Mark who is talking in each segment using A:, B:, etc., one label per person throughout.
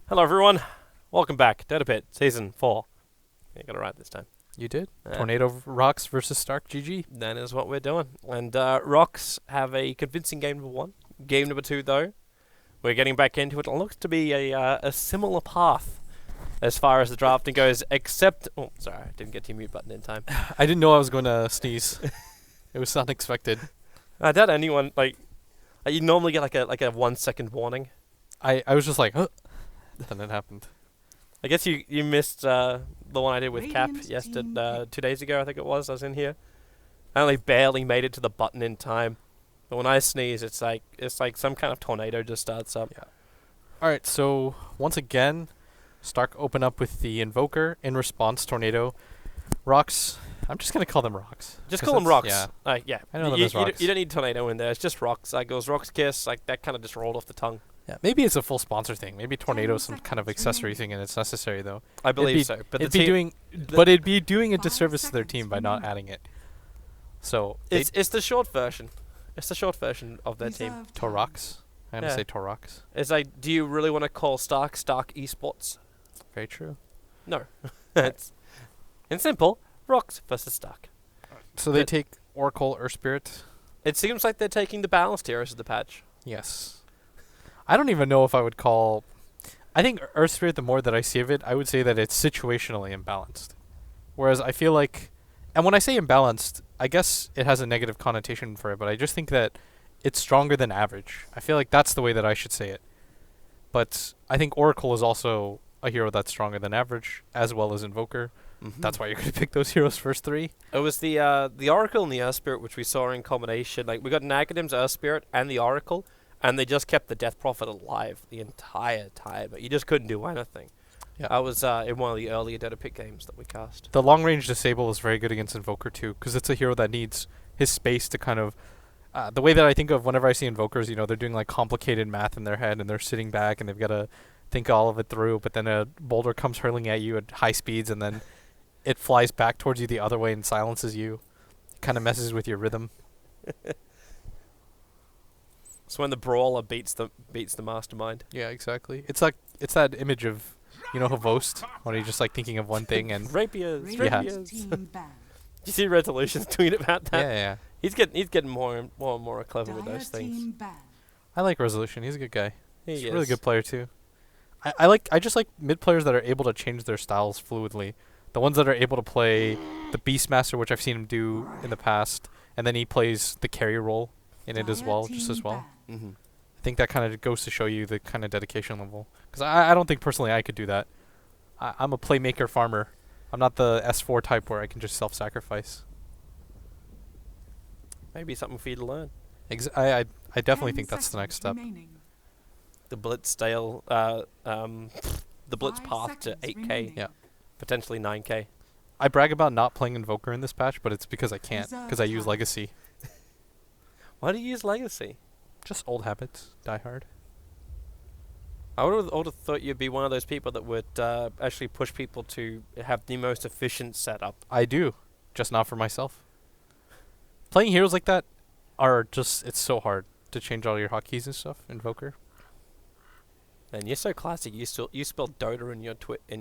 A: Hello everyone, welcome back. DotaPit Season 4. I got it right this time.
B: You did? Tornado Rocks versus Stark GG.
A: That is what we're doing. And Rocks have a convincing game number 1. Game number 2 though, we're getting back into it. It looks to be a similar path as far as the drafting goes, except... Oh, sorry, I didn't get to your mute button in time.
B: I didn't know I was going to sneeze. It was unexpected.
A: I doubt anyone, you normally get like a 1 second warning.
B: I was just like, huh? Then it happened.
A: I guess you missed the one I did with Cap yesterday, 2 days ago, I think it was. I was in here. I only barely made it to the button in time. But when I sneeze, it's like some kind of tornado just starts up.
B: Yeah. All right. So once again, Stark open up with the Invoker. In response, Tornado Rocks. I'm just gonna call them Rocks.
A: Just call them Rocks.
B: Yeah.
A: Yeah.
B: I know them as Rocks.
A: You don't need tornado in there. It's just Rocks. Like it was Rocks Kiss. Like that kind of just rolled off the tongue.
B: Yeah. Maybe it's a full sponsor thing. Maybe Tornado's some kind of accessory thing, and it's necessary though.
A: I believe so. But
B: it'd be doing a disservice to their team by not adding it. So
A: it's the short version. It's the short version of their team.
B: Torox. I'm gonna say Torox.
A: It's like, do you really want to call Stark Esports?
B: Very true.
A: No. It's in simple. Rocks versus Stark.
B: So they take Oracle, Earth Spirit.
A: It seems like they're taking the balanced heroes of the patch.
B: Yes. I don't even know if I would call... I think Earth Spirit, the more that I see of it, I would say that it's situationally imbalanced. Whereas I feel like... And when I say imbalanced, I guess it has a negative connotation for it, but I just think that it's stronger than average. I feel like that's the way that I should say it. But I think Oracle is also a hero that's stronger than average, as well as Invoker.
A: Mm-hmm.
B: That's why you're going to pick those heroes first three.
A: It was the Oracle and the Earth Spirit, which we saw in combination. Like we got Nagadim's Earth Spirit and the Oracle, and they just kept the Death Prophet alive the entire time. But you just couldn't do anything.
B: Yeah.
A: I was in one of the earlier DotaPit games that we cast.
B: The long range disable is very good against Invoker too, because it's a hero that needs his space to kind of... the way that I think of whenever I see Invokers, they're doing like complicated math in their head, and they're sitting back, and they've got to think all of it through, but then a boulder comes hurling at you at high speeds, and then it flies back towards you the other way and silences you. It kind of messes with your rhythm.
A: It's when the brawler beats the mastermind.
B: Yeah, exactly. It's that image of, Havost, when he's just like thinking of one thing and...
A: Rapiers.
B: Yeah.
A: Do you see Resolution's tweet about that?
B: Yeah.
A: He's getting more and more clever with those things.
B: I like Resolution. He's a good guy. He's a really
A: is.
B: good player too. I just like mid players that are able to change their styles fluidly. The ones that are able to play the Beastmaster, which I've seen him do in the past, and then he plays the carry role in it as well.
A: Mm-hmm.
B: I think that kind of goes to show you the kind of dedication level. Because I don't think personally I could do that. I'm a playmaker farmer. I'm not the S4 type where I can just self-sacrifice.
A: Maybe something for you to learn.
B: I definitely think that's the next step.
A: The Blitz style, the Blitz path to 8k.
B: Yeah.
A: Potentially 9k.
B: I brag about not playing Invoker in this patch, but it's because I can't. Because I use Legacy.
A: Why do you use Legacy?
B: Just old habits. Die hard.
A: I would have thought you'd be one of those people that would actually push people to have the most efficient setup.
B: I do. Just not for myself. Playing heroes like that are just... It's so hard to change all your hotkeys and stuff. Invoker.
A: And you're so classic. You spelled Dota in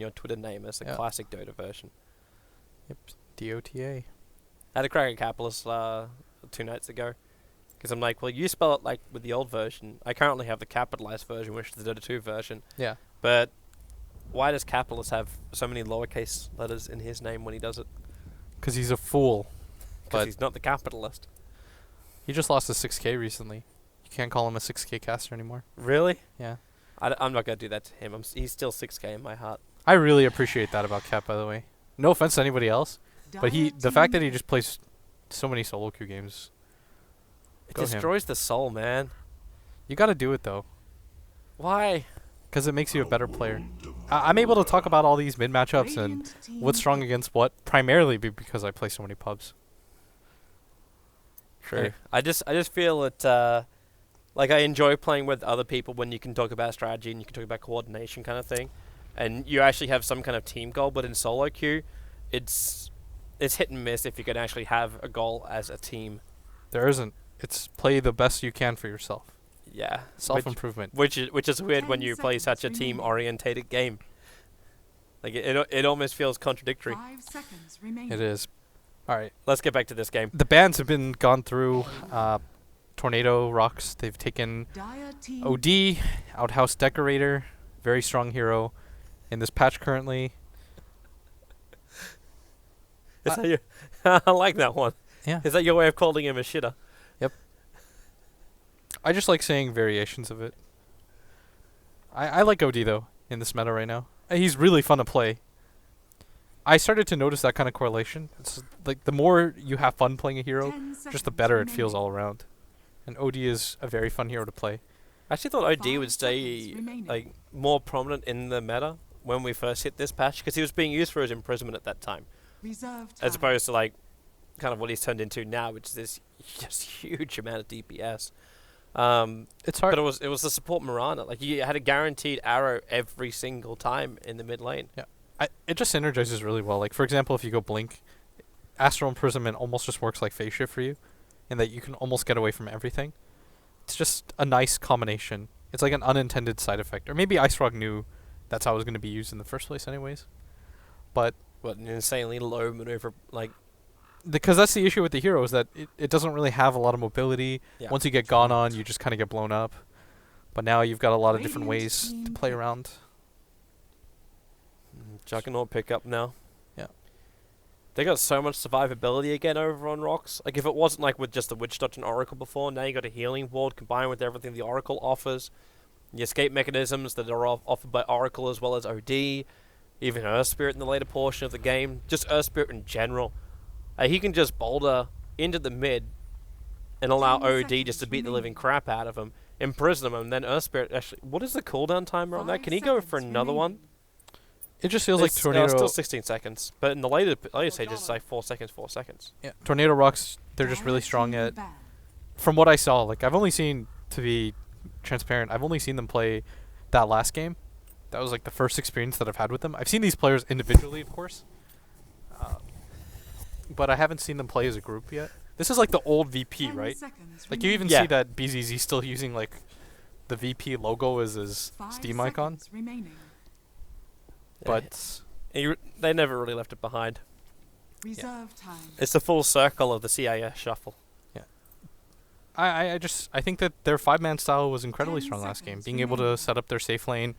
A: your Twitter name as the classic Dota version.
B: Yep. DOTA.
A: I had a crack at Capitalist 2 nights ago. Because I'm like, well, you spell it like with the old version. I currently have the capitalized version, which is the Dota 2 version.
B: Yeah.
A: But why does Capitalist have so many lowercase letters in his name when he does it?
B: Because he's a fool.
A: Because he's not the capitalist.
B: He just lost a 6k recently. You can't call him a 6k caster anymore.
A: Really?
B: Yeah.
A: I'm not going to do that to him. He's still 6k in my heart.
B: I really appreciate that about Cap, by the way. No offense to anybody else, but the fact that he just plays so many solo queue games.
A: It destroys the soul, man.
B: You got to do it, though.
A: Why?
B: Because it makes you a better player. I'm able to talk about all these mid matchups and what's strong against what, primarily because I play so many pubs.
A: True.
B: Hey.
A: I just feel that like I enjoy playing with other people when you can talk about strategy and you can talk about coordination kind of thing, and you actually have some kind of team goal. But in solo queue, it's hit and miss if you can actually have a goal as a team.
B: There isn't. It's play the best you can for yourself.
A: Yeah.
B: Self-improvement.
A: Which is weird
C: 10
A: when you play such a
C: seconds remaining.
A: team-orientated game. Like it almost feels contradictory.
C: 5 seconds remaining.
B: It is. All right.
A: Let's get back to this game.
B: The bans have been gone through. Tornado Rocks. They've taken
C: Dire team
B: OD, Outhouse Decorator, very strong hero in this patch currently.
A: Is that your I like that one.
B: Yeah.
A: Is that your way of calling him a shitter?
B: I just like saying variations of it. I like OD though in this meta right now. He's really fun to play. I started to notice that kind of correlation. It's like the more you have fun playing a hero,
C: 10
B: just the
C: seconds
B: better it feels
C: remaining.
B: all around. And OD is a very fun hero to play.
A: I actually thought OD
C: 5
A: would stay
C: seconds remaining.
A: like more prominent in the meta when we first hit this patch because he was being used for his imprisonment at that time,
C: Reserve time.
A: as opposed to like kind of what he's turned into now, which is this just huge amount of DPS.
B: It's hard.
A: But it was the support Mirana. Like you had a guaranteed arrow every single time in the mid lane.
B: It just synergizes really well. Like for example, if you go Blink, Astral Imprisonment almost just works like Phase Shift for you, in that you can almost get away from everything. It's just a nice combination. It's like an unintended side effect. Or maybe Ice Rock knew that's how it was going to be used in the first place anyways. But
A: What an insanely low maneuver, like
B: because that's the issue with the hero is that it doesn't really have a lot of mobility.
A: yeah.
B: Once you get gone on, you just kind of get blown up. But now you've got a lot of different
C: Radiant
B: ways to
C: team
B: play
C: pick.
B: around.
A: Juggernaut pickup now.
B: Yeah.
A: They got so much survivability again over on Rocks. Like if it wasn't like with just the Witch Dodge and Oracle before, now you got a healing ward combined with everything the Oracle offers. The escape mechanisms that are offered by Oracle as well as OD. Even Earth Spirit in the later portion of the game. Just Earth Spirit in general. He can just boulder into the mid and allow
C: 10
A: OD just to
C: seconds
A: beat the living
C: remaining.
A: crap out of him. Imprison him and then Earth Spirit actually... What is the cooldown timer on that?
C: 5
A: Can he go for
C: seconds
A: another one?
C: remaining.
B: It just feels like
A: It's,
B: Tornado.
A: still 16 seconds. But in the later stages, it's like 4 seconds, 4 seconds.
B: Yeah, Tornado Rocks. They're just
C: Dire
B: really strong
C: team
B: at.
C: ban.
B: From what I saw, like I've only seen, to be transparent, I've only seen them play that last game. That was like the first experience that I've had with them. I've seen these players individually, of course, but I haven't seen them play as a group yet. This is like the old VP,
C: 10
B: right?
C: seconds
B: Like you even
A: Yeah.
B: see that BZZ still using like the VP logo as his
C: 5
B: Steam icon.
C: seconds remaining.
B: But
A: They never really left it behind.
C: Reserve time.
A: It's the full circle of the CIS shuffle.
B: I think that their 5-man style was incredibly
C: 10
B: strong last game.
C: seconds
B: Being able to
C: remaining.
B: set up their safe lane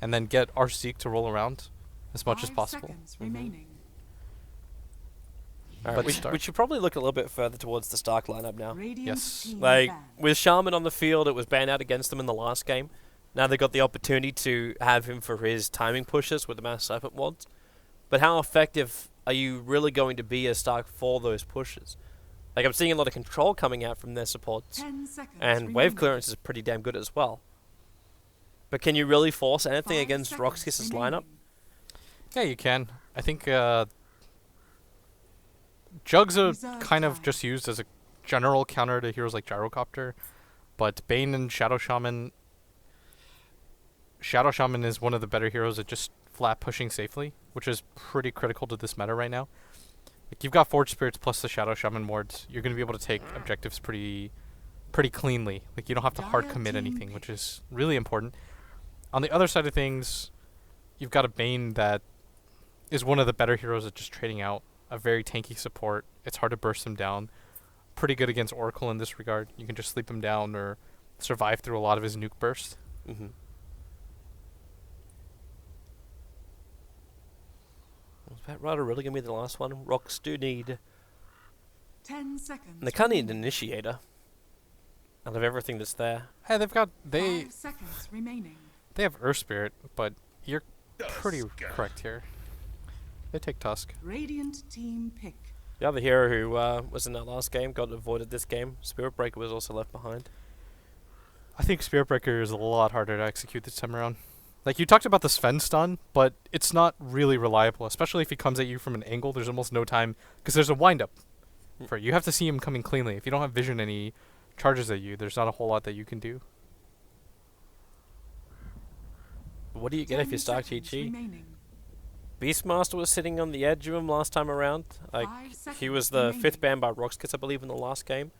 B: and then get our Zeke to roll around as much as
C: 5
B: possible.
C: seconds
A: Mhm.
C: remaining.
A: Alright,
B: But
A: we,
B: start.
A: we should probably look a little bit further towards the Stark lineup now.
C: Radiant
B: Yes.
C: team
A: Like,
C: ban.
A: with Shaman on the field, it was banned out against them in the last game. Now they got the opportunity to have him for his timing pushes with the Mass Serpent wads. But how effective are you really going to be as Stark for those pushes? Like, I'm seeing a lot of control coming out from their supports.
C: 10 seconds
A: And wave
C: remaining.
A: clearance is pretty damn good as well. But can you really force anything
C: 5
A: against
C: seconds
A: Roxkiss's
C: remaining.
A: lineup?
B: Yeah, you can. I think Jugs are
C: Reserve
B: kind of
C: time.
B: just used as a general counter to heroes like Gyrocopter, but Bane and Shadow Shaman. Shadow Shaman is one of the better heroes at just flat pushing safely, which is pretty critical to this meta right now. Like you've got Forge Spirits plus the Shadow Shaman wards, you're gonna be able to take objectives pretty cleanly. Like you don't have to hard
C: Dire
B: commit
C: team
B: anything,
C: pick.
B: which is really important. On the other side of things, you've got a Bane that is one of the better heroes at just trading out. A very tanky support. It's hard to burst him down. Pretty good against Oracle in this regard. You can just sleep him down or survive through a lot of his nuke burst.
A: Mm-hmm. Was Pat Rider really going to be the last one? Rocks do need...
C: 10 seconds.
A: They kind of need an
C: remaining.
A: initiator. Out of everything that's there.
B: Hey, they've got
C: 5 seconds remaining.
B: they have Earth Spirit, but you're pretty correct here. They take Tusk.
C: Radiant team pick.
A: The other hero who was in that last game got avoided this game. Spirit Breaker was also left behind.
B: I think Spirit Breaker is a lot harder to execute this time around. Like, you talked about the Sven stun, but it's not really reliable, especially if he comes at you from an angle. There's almost no time, because there's a wind-up for it. You have to see him coming cleanly. If you don't have vision and he charges at you, there's not a whole lot that you can do.
A: What do you get if
C: 10
A: you start
C: seconds
A: GG?
C: remaining.
A: Beastmaster was sitting on the edge of him last time around. Like,
C: 5
A: he
C: seconds
A: was the
C: remaining.
A: 5th ban by Roxkiss, I believe, in the last game.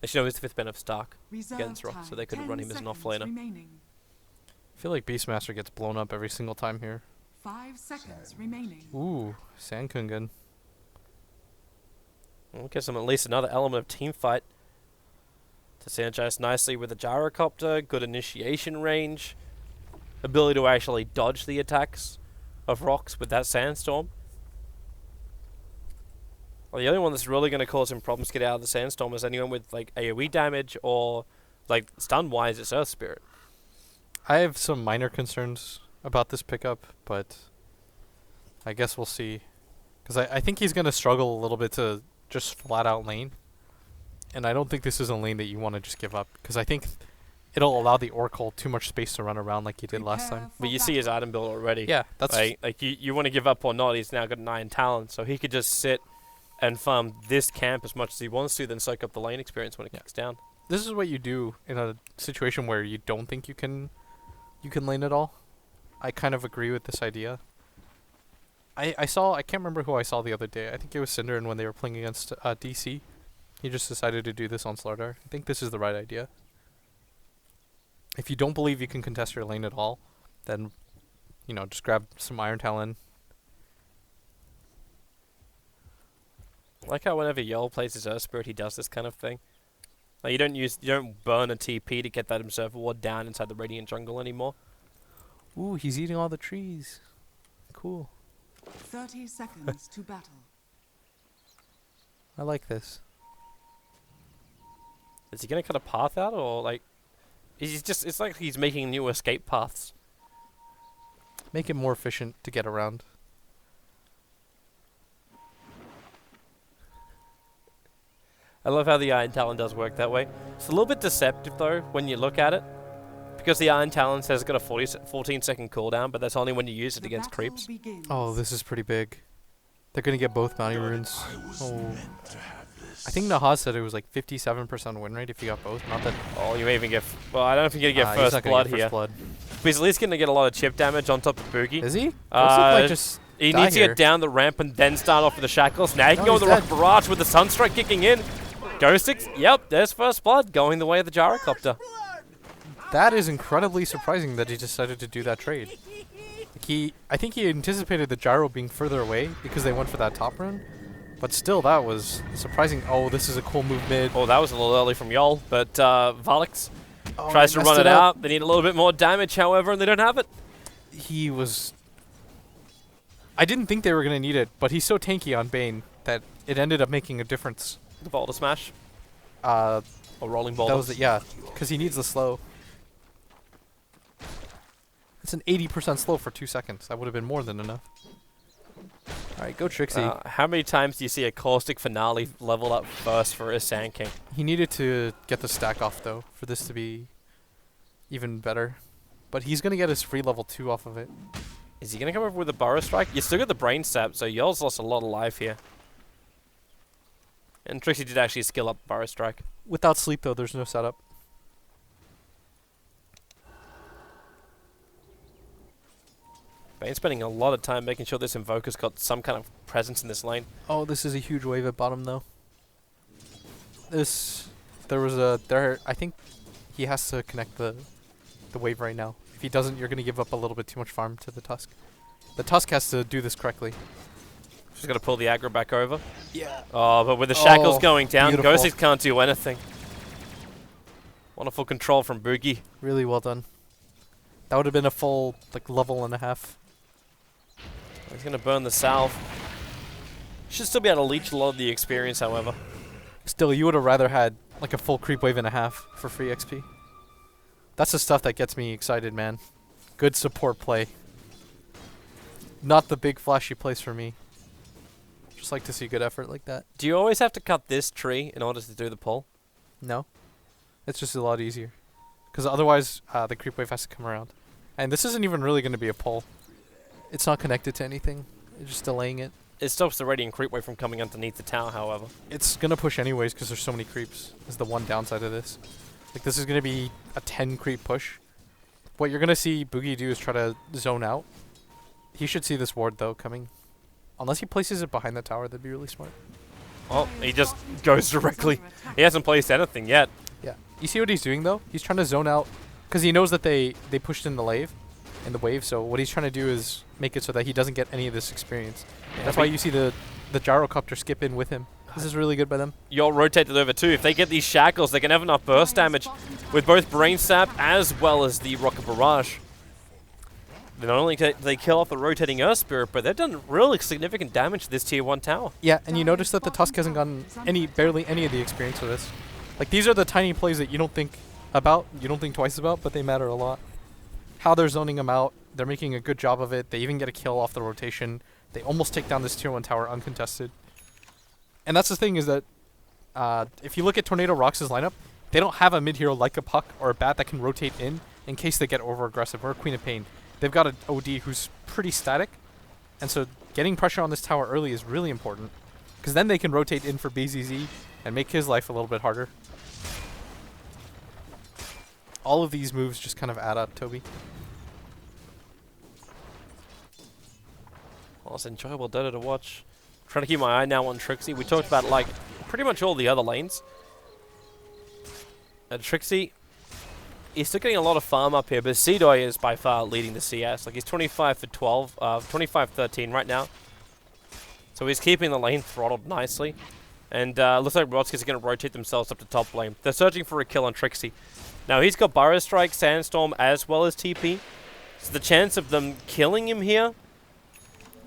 A: Actually, no, he's the 5th man of Stark
C: Reserve
A: against Rock,
C: time.
A: so they could
C: 10
A: run him as an
C: seconds
A: offlaner.
C: remaining.
B: I feel like Beastmaster gets blown up every single time here.
C: 5 seconds remaining.
B: Ooh, Sandkungan.
A: Well, gives them at least another element of team fight to synergize nicely with the gyrocopter, good initiation range, ability to actually dodge the attacks of rocks with that sandstorm. Well, the only one that's really going to cause him problems to get out of the sandstorm is anyone with like AoE damage or like stun-wise, it's Earth Spirit.
B: I have some minor concerns about this pickup, but I guess we'll see. Because I think he's going to struggle a little bit to just flat out lane. And I don't think this is a lane that you want to just give up. Because I think it'll allow the Oracle too much space to run around like he did last time.
A: But you see his item build already.
B: Yeah, that's...
A: Like you want to give up or not, he's now got 9 talent, so he could just sit and farm this camp as much as he wants to, then soak up the lane experience when it kicks down.
B: This is what you do in a situation where you don't think you can lane it all. I kind of agree with this idea. I can't remember who I saw the other day. I think it was Synderen when they were playing against DC. He just decided to do this on Slardar. I think this is the right idea. If you don't believe you can contest your lane at all, then, you know, just grab some Iron Talon.
A: I like how whenever Yol plays his Earth Spirit, he does this kind of thing. Like you don't burn a TP to get that Observer Ward down inside the Radiant Jungle anymore.
B: Ooh, he's eating all the trees. Cool.
C: 30 seconds to battle.
B: I like this.
A: Is he gonna cut a path out, or like, it's like he's making new escape paths.
B: Make it more efficient to get around.
A: I love how the Iron Talon does work that way. It's a little bit deceptive though when you look at it, because the Iron Talon says it's got a 14-second cooldown, but that's only when you use it
C: The
A: against
C: battle
A: creeps.
C: begins.
B: Oh, this is pretty big. They're gonna get both bounty runes. Oh. I think Nahaz said it was like 57% win rate if you got both. Not that.
A: Oh, you may even get. Well, I don't know if you're gonna get
B: He's
A: first
B: not gonna
A: blood
B: get
A: here.
B: first blood.
A: But he's at least gonna get a lot of chip damage on top of Boogie.
B: Is he? Those look
A: Uh,
B: like just
A: He
B: die
A: needs to
B: here.
A: get down the ramp and then start off with the shackles. Now he can
B: No,
A: go with
B: he's
A: the Rock
B: dead.
A: Barrage with the Sunstrike kicking in. Ghost Six. Yep, there's first blood going the way of the gyrocopter.
B: That is incredibly surprising that he decided to do that trade. Like I think he anticipated the gyro being further away because they went for that top rune. But still, that was surprising. Oh, this is a cool move mid.
A: Oh, that was a little early from Yol, but Valix
B: Oh,
A: tries
B: they
A: to
B: messed
A: run it
B: up.
A: out. They need a little bit more damage, however, and they don't have it.
B: He was... I didn't think they were going to need it, but he's so tanky on Bane that it ended up making a difference.
A: The Boulder Smash.
B: Or
A: Rolling Boulder.
B: that was it, yeah, because he needs the slow. It's an 80% slow for 2 seconds. That would have been more than enough. Alright, go Trixie.
A: How many times do you see a Caustic Finale level up first for a Sand King?
B: He needed to get the stack off, though, for this to be even better. But he's going to get his free level 2 off of it.
A: Is he going to come over with a Burrow Strike? You still got the Brain Stab, so Yol's lost a lot of life here. And Trixie did actually skill up Burrow Strike.
B: Without sleep, though, there's no setup.
A: Bane's spending a lot of time making sure this Invoker's got some kind of presence in this lane.
B: Oh, this is a huge wave at bottom, though. I think he has to connect the wave right now. If he doesn't, you're going to give up a little bit too much farm to the Tusk. The Tusk has to do this correctly.
A: She's going to pull the aggro back over.
B: Yeah.
A: Oh, but with the shackles
B: Oh,
A: going down,
B: beautiful.
A: Ghosties can't do anything. Wonderful control from Boogie.
B: Really well done. That would have been a full level and a half.
A: He's going to burn the salve. Should still be able to leech a lot of the experience, however.
B: Still, you would have rather had a full creep wave and a half for free XP. That's the stuff that gets me excited, man. Good support play. Not the big flashy plays for me. Just like to see good effort like that.
A: Do you always have to cut this tree in order to do the pull?
B: No. It's just a lot easier. Because otherwise, the creep wave has to come around. And this isn't even really going to be a pull. It's not connected to anything. It's just delaying it.
A: It stops the Radiant Creep Wave from coming underneath the tower, however.
B: It's going to push anyways because there's so many creeps. Is the one downside of this. This is going to be a 10 creep push. What you're going to see Boogie do is try to zone out. He should see this ward, though, coming. Unless he places it behind the tower, that'd be really smart.
A: Oh, he just goes directly. He hasn't placed anything yet.
B: Yeah. You see what he's doing though? He's trying to zone out because he knows that they pushed in the wave. So what he's trying to do is make it so that he doesn't get any of this experience.
A: Yeah,
B: That's why you see the gyrocopter skip in with him. This is really good by them.
A: You'll rotate it over too. If they get these shackles, they can have enough burst damage with both Brain Sap as well as the Rocket Barrage. Not only do they kill off the rotating Earth Spirit, but they've done really significant damage to this tier 1 tower.
B: Yeah, and you notice that the Tusk hasn't gotten barely any of the experience with this. Like, these are the tiny plays that you don't think about, you don't think twice about, but they matter a lot. How they're zoning them out, they're making a good job of it. They even get a kill off the rotation. They almost take down this tier 1 tower uncontested. And that's the thing is that if you look at Tornado Rox' lineup, they don't have a mid-hero like a Puck or a Bat that can rotate in case they get over-aggressive, or a Queen of Pain. They've got an OD who's pretty static, and so getting pressure on this tower early is really important, because then they can rotate in for BZZ and make his life a little bit harder. All of these moves just kind of add up, Toby.
A: Well, it's enjoyable Dota to watch. Trying to keep my eye now on Trixie. We talked about, like, pretty much all the other lanes. And Trixie, he's still getting a lot of farm up here, but Seedoy is by far leading the CS. Like, he's 25 for 12, 25-13 right now. So he's keeping the lane throttled nicely. And looks like Rodski's going to rotate themselves up to top lane. They're searching for a kill on Trixie. Now, he's got Burrow Strike, Sandstorm, as well as TP. So the chance of them killing him here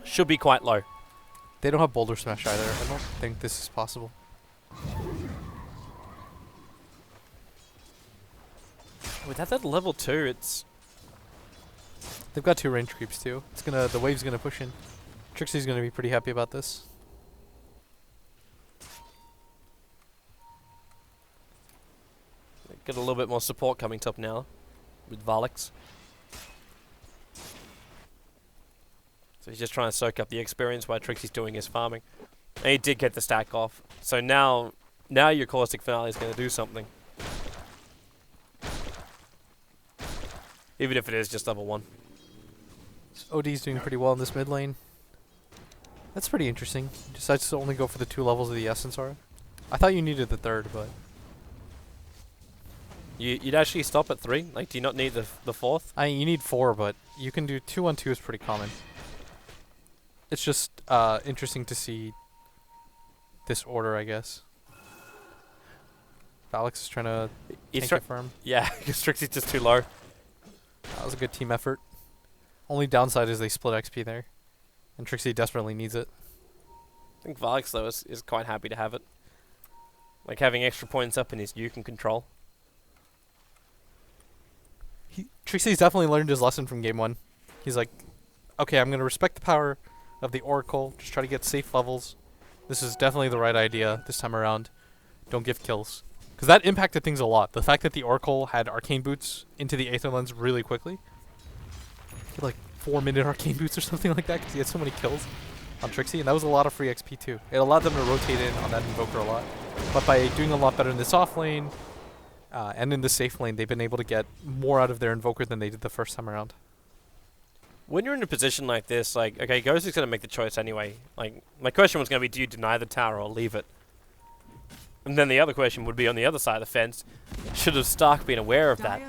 A: should be quite low.
B: They don't have Boulder Smash either. I don't think this is possible.
A: Without that level 2, it's...
B: They've got 2 range creeps too. The wave's gonna push in. Trixie's gonna be pretty happy about this.
A: Get a little bit more support coming top now with Valix. So he's just trying to soak up the experience while Trixie's doing his farming. And he did get the stack off. So now your Caustic Finale is going to do something. Even if it is just level 1.
B: So OD's doing pretty well in this mid lane. That's pretty interesting. He decides to only go for the 2 levels of the Essence Aura. I thought you needed the 3rd, but...
A: You'd actually stop at 3? Like, do you not need the 4th?
B: You need 4, but you can do 2 on 2 is pretty common. It's just interesting to see this order, I guess. Alex is trying to tank it for him.
A: Yeah, because Trixie's just too low.
B: That was a good team effort. Only downside is they split XP there. And Trixie desperately needs it.
A: I think Valix, though, is quite happy to have it. Like, having extra points up in his nuke and control.
B: Trixie's definitely learned his lesson from game 1. He's like, okay, I'm going to respect the power of the Oracle. Just try to get safe levels. This is definitely the right idea this time around. Don't give kills. Because that impacted things a lot. The fact that the Oracle had Arcane Boots into the Aether Lens really quickly. He had like 4-minute Arcane Boots or something like that because he had so many kills on Trixie. And that was a lot of free XP too. It allowed them to rotate in on that Invoker a lot. But by doing a lot better in this off lane and in the safe lane, they've been able to get more out of their Invoker than they did the first time around.
A: When you're in a position like this, like, okay, Ghost is going to make the choice anyway. Like, my question was going to be, do you deny the tower or leave it? And then the other question would be on the other side of the fence, should have Stark been aware of that?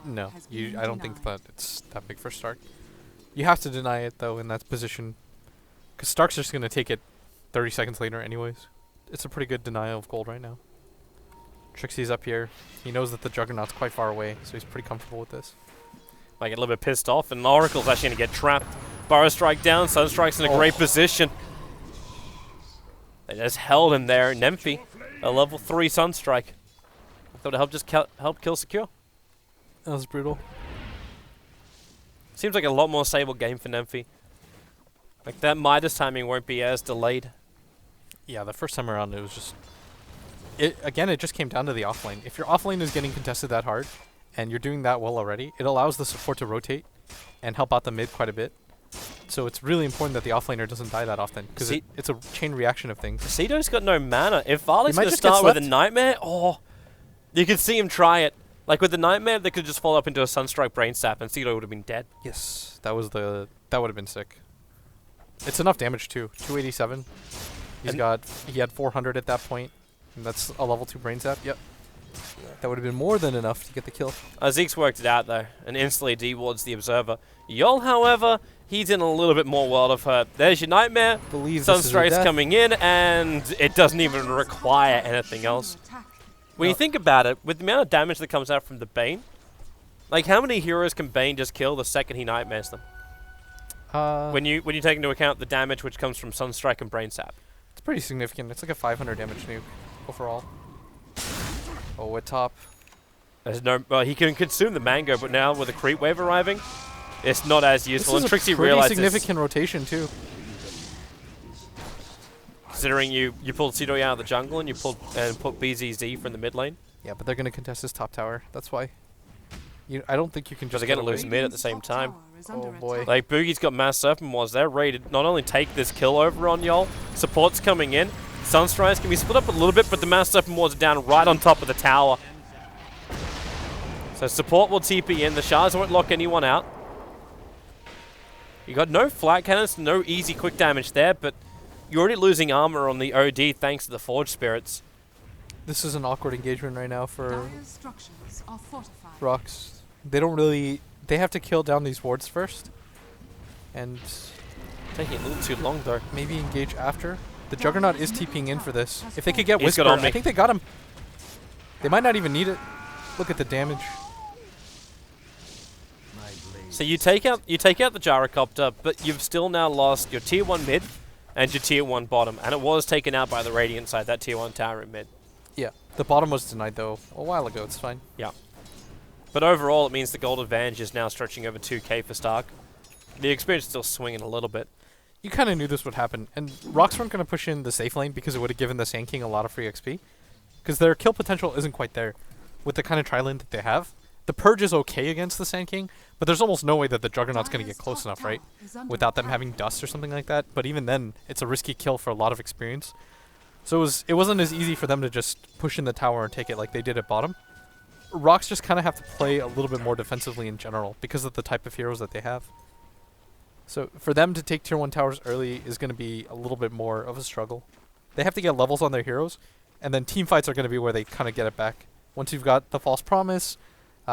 B: No, I don't think that it's that big for Stark. You have to deny it, though, in that position. Because Stark's just going to take it 30 seconds later anyways. It's a pretty good denial of gold right now. Trixie's up here. He knows that the Juggernaut's quite far away, so he's pretty comfortable with this.
A: Might get a little bit pissed off, and Oracle's actually going to get trapped. Burrow Strike down, Sunstrike's in a great position. They just held him there. Nemphy, a level 3 Sunstrike. I thought it helped just help kill secure.
B: That was brutal.
A: Seems like a lot more stable game for Nemphy. Like, that Midas timing won't be as delayed.
B: Yeah, the first time around it was just... It just came down to the offlane. If your offlane is getting contested that hard, and you're doing that well already, it allows the support to rotate and help out the mid quite a bit. So it's really important that the offlaner doesn't die that often, because it's a chain reaction of things.
A: Cedo's got no mana. If Varley's going to start with a Nightmare, you could see him try it. Like, with the Nightmare, they could just fall up into a Sunstrike Brain Sap, and Cedo would have been dead.
B: Yes, that would have been sick. It's enough damage, too. 287. He had 400 at that point, and that's a level 2 brain zap. Yep. That would have been more than enough to get the kill.
A: Zeke's worked it out though, and instantly dewards the Observer. Yol, however, he's in a little bit more world of hurt. There's your Nightmare. Sunstrike's coming in, and it doesn't even require anything else. When you think about it, with the amount of damage that comes out from the Bane, like how many heroes can Bane just kill the second he Nightmares them? When you take into account the damage which comes from Sunstrike and Brain Sap.
B: It's pretty significant. It's like a 500 damage nuke overall. Oh, at top.
A: There's no. Well, he can consume the mango, but now with the creep wave arriving, it's not as useful. And Trixie realizes
B: this is a pretty significant rotation too.
A: Considering you pulled Sidoi out of the jungle and you put BZZ from the mid lane.
B: Yeah, but they're gonna contest his top tower. That's why. I don't think you can just.
A: Because they're gonna lose mid at the same time.
B: Oh boy.
A: Like Boogie's got Mass Serpent Wars. They're ready to not only take this kill over on Yol, support's coming in. Sunstrikes can be split up a little bit, but the Mass Serpent Wards are down right on top of the tower. So support will TP in. The shards won't lock anyone out. You got no flat cannons, no easy quick damage there, but you're already losing armor on the OD thanks to the Forge Spirits.
B: This is an awkward engagement right now for
C: Dire's structures are fortified.
B: Rocks. They don't really. They have to kill down these wards first, and
A: Taking a little too long though.
B: maybe engage after. The Juggernaut is TPing in for this. If they could get
A: He's
B: Whisper,
A: got Omni.
B: I think they got him. They might not even need it. Look at the damage.
A: So you take out the Gyrocopter, but you've still now lost your tier 1 mid and your tier 1 bottom, and it was taken out by the Radiant side, that tier 1 tower in mid.
B: Yeah. The bottom was denied though a while ago. It's fine.
A: Yeah. But overall, it means the gold advantage is now stretching over 2k for Stark. The experience is still swinging a little bit.
B: You kind of knew this would happen, and Rocks weren't going to push in the safe lane because it would have given the Sand King a lot of free XP. Because their kill potential isn't quite there with the kind of tri-lane that they have. The Purge is okay against the Sand King, but there's almost no way that the Juggernaut's going to get close enough, right? Without them having Dust or something like that. But even then, it's a risky kill for a lot of experience. So it wasn't as easy for them to just push in the tower and take it like they did at bottom. Rocks just kind of have to play a little bit more defensively in general because of the type of heroes that they have. So for them to take tier 1 towers early is going to be a little bit more of a struggle. They have to get levels on their heroes, and then team fights are going to be where they kind of get it back. Once you've got the False Promise,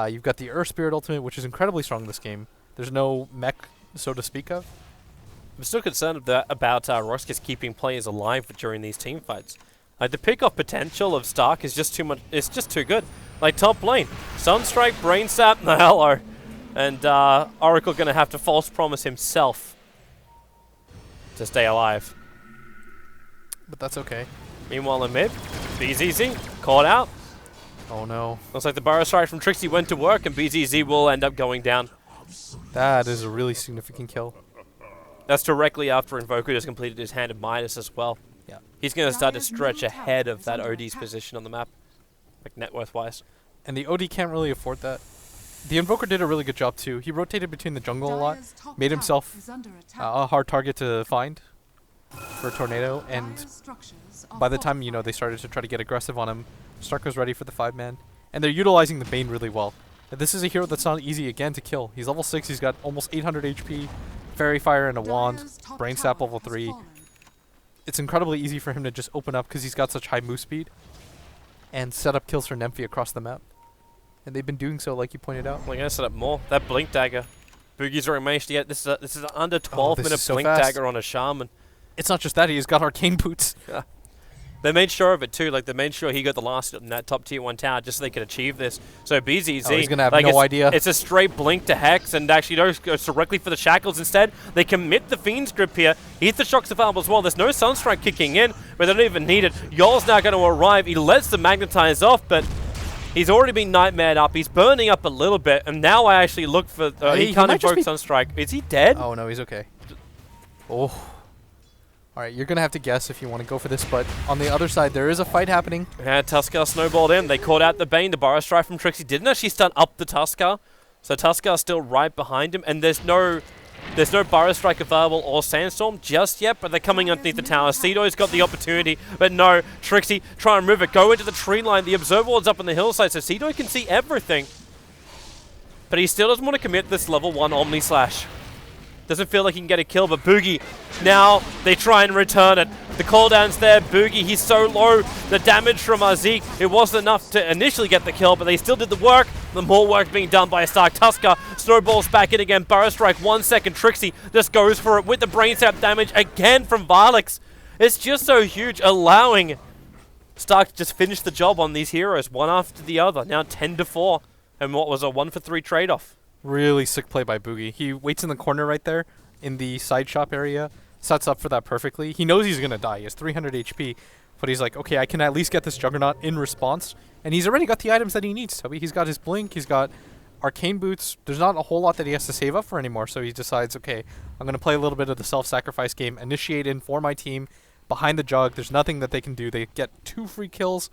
B: you've got the Earth Spirit ultimate, which is incredibly strong in this game. There's no mech, so to speak of.
A: I'm still concerned about Roskis keeping players alive during these team fights. Like the pick-off potential of Stark is just too much. It's just too good. Like top lane, Sunstrike, Brain Sap, hello. And Oracle going to have to false promise himself to stay alive.
B: But that's okay.
A: Meanwhile in mid, BZZ caught out.
B: Oh no.
A: Looks like the Burrow Strike from Trixie went to work, and BZZ will end up going down.
B: That is a really significant kill.
A: That's directly after Invoker just completed his Hand of Midas as well.
B: Yeah.
A: He's going to start to stretch ahead of that OD's position on the map, like net worth-wise.
B: And the OD can't really afford that. The Invoker did a really good job too. He rotated between the jungle a lot, made himself a hard target to find for a tornado, and by the time, they started to try to get aggressive on him, Stark was ready for the 5-man. And they're utilizing the Bane really well. This is a hero that's not easy again to kill. He's level 6, he's got almost 800 HP, Fairy Fire and a wand, Brain Sap level 3. It's incredibly easy for him to just open up because he's got such high move speed and set up kills for Nymphy across the map. And they've been doing so, like you pointed out.
A: We're going to set up more. That Blink Dagger. Boogie's already managed to get this is an under 12-minute
B: so
A: Blink
B: fast.
A: Dagger on a Shaman.
B: It's not just that, he's got Arcane Boots.
A: Yeah. They made sure of it too. Like they made sure he got the last hit in that top tier 1 tower just so they could achieve this. So BZZ,
B: he's gonna have
A: like
B: no idea.
A: It's a straight blink to Hex, and actually goes directly for the shackles instead. They commit the Fiend's Grip here. He hits the Shocks available as well. There's no Sunstrike kicking in, but they don't even need it. Yol's now going to arrive. He lets the Magnetize off, but he's already been nightmared up. He's burning up a little bit, and now I actually look for. He can't invoke Sunstrike. Is he dead?
B: Oh no, he's okay. Oh. Alright, you're going to have to guess if you want to go for this, but on the other side, there is a fight happening.
A: Yeah, Tuskar snowballed in. They caught out the Bane. The Burrow Strike from Trixie didn't actually stun up the Tuskar. So Tuskar's still right behind him, and there's no Burrow Strike available or Sandstorm just yet, but they're coming underneath the tower. Cedo's got the opportunity, but no. Trixie, try and move it. Go into the tree line. The Observer Ward's up on the hillside, so Cedo can see everything. But he still doesn't want to commit this level 1 Omni Slash. Doesn't feel like he can get a kill, but Boogie, now they try and return it. The cooldown's there. Boogie, he's so low. The damage from Zeke, it wasn't enough to initially get the kill, but they still did the work. The more work being done by a Stark Tusker. Snowballs back in again. Burrow Strike, 1 second. Trixie just goes for it with the brain sap damage again from Varlix. It's just so huge, allowing Stark to just finish the job on these heroes, one after the other. Now 10-4, and what was a 1-for-3 trade-off.
B: Really sick play by Boogie. He waits in the corner right there in the side shop area, sets up for that perfectly. He knows he's going to die. He has 300 HP, but he's like, okay, I can at least get this Juggernaut in response. And he's already got the items that he needs, Toby. He's got his Blink, he's got Arcane Boots. There's not a whole lot that he has to save up for anymore, so he decides, okay, I'm going to play a little bit of the self-sacrifice game, initiate in for my team, behind the Jug. There's nothing that they can do. They get 2 free kills,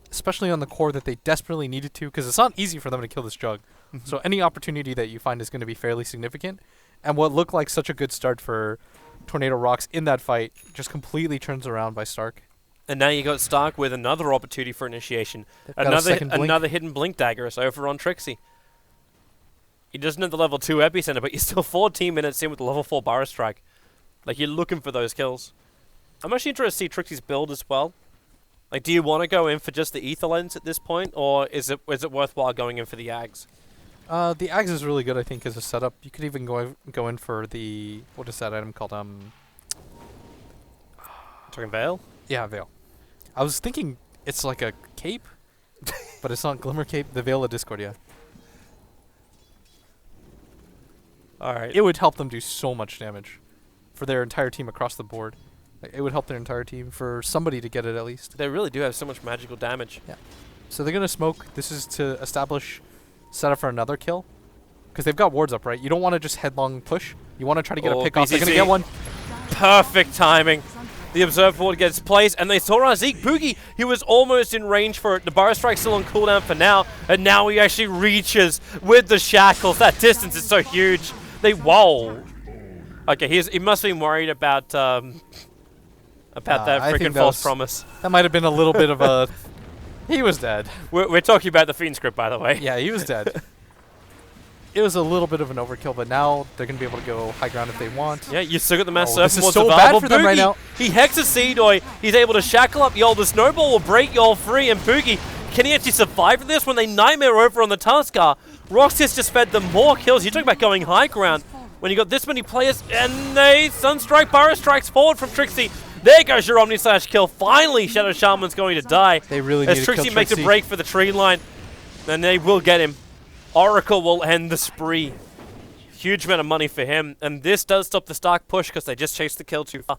B: especially on the core that they desperately needed to, because it's not easy for them to kill this Jug. So any opportunity that you find is going to be fairly significant. And what looked like such a good start for Tornado Rocks in that fight just completely turns around by Stark.
A: And now you got Stark with another opportunity for initiation. Another hidden Blink Dagger is over on Trixie. He doesn't have the level 2 Epicenter, but you're still 14 minutes in with the level 4 Burrow Strike. Like, you're looking for those kills. I'm actually interested to see Trixie's build as well. Like, do you want to go in for just the Ether Lens at this point, or is it worthwhile going in for the Ags?
B: The Ags is really good, I think, as a setup. You could even go in for the... What is that item called?
A: Talking Veil?
B: Yeah, Veil. I was thinking it's like a cape, but it's not Glimmer Cape. The Veil of Discord, yeah.
A: Alright.
B: It would help them do so much damage for their entire team across the board. Like, it would help their entire team for somebody to get it at least.
A: They really do have so much magical damage.
B: Yeah. So they're going to smoke. This is to establish setup for another kill. Because they've got wards up, right? You don't want to just headlong push. You want to try to get a pick off. They're going to get one.
A: Perfect timing. The Observe Ward gets placed, and they saw Zeke. Boogie, he was almost in range for it. The Burrow Strike's still on cooldown for now, and now he actually reaches with the shackles. That distance is so huge. Whoa. Okay, he must be worried about that freaking false promise.
B: That might have been a little bit of a... He was dead.
A: We're talking about the Fiend script, by the way.
B: Yeah, he was dead. It was a little bit of an overkill, but now they're going to be able to go high ground if they want.
A: Yeah, you still got the Mass
B: This
A: Serpent.
B: is so bad for them right now.
A: He hexes Seedoy. He's able to shackle up y'all. The Snowball will break y'all free, and Boogie, can he actually survive this when they Nightmare over on the Tusker? Roxas just fed them more kills. You're talking about going high ground when you got this many players, and they Sunstrike, Burrow Strikes forward from Trixie. There goes your Omni/kill. Finally, Shadow Shaman's going to die.
B: They really need to kill
A: Trixie makes a break for the tree line, and they will get him. Oracle will end the spree. Huge amount of money for him, and this does stop the Stark push because they just chased the kill too far.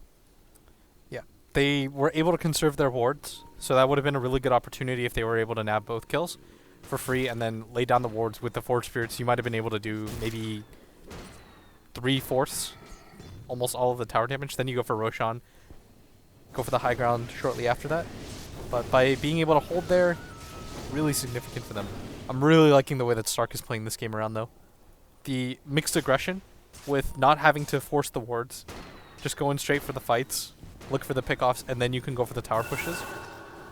B: Yeah, they were able to conserve their wards, so that would have been a really good opportunity if they were able to nab both kills for free and then lay down the wards with the Forge Spirits. You might have been able to do maybe 3/4, almost all of the tower damage. Then you go for Roshan, go for the high ground shortly after that. But by being able to hold there, really significant for them. I'm really liking the way that Stark is playing this game around, though. The mixed aggression with not having to force the wards, just going straight for the fights, look for the pickoffs, and then you can go for the tower pushes,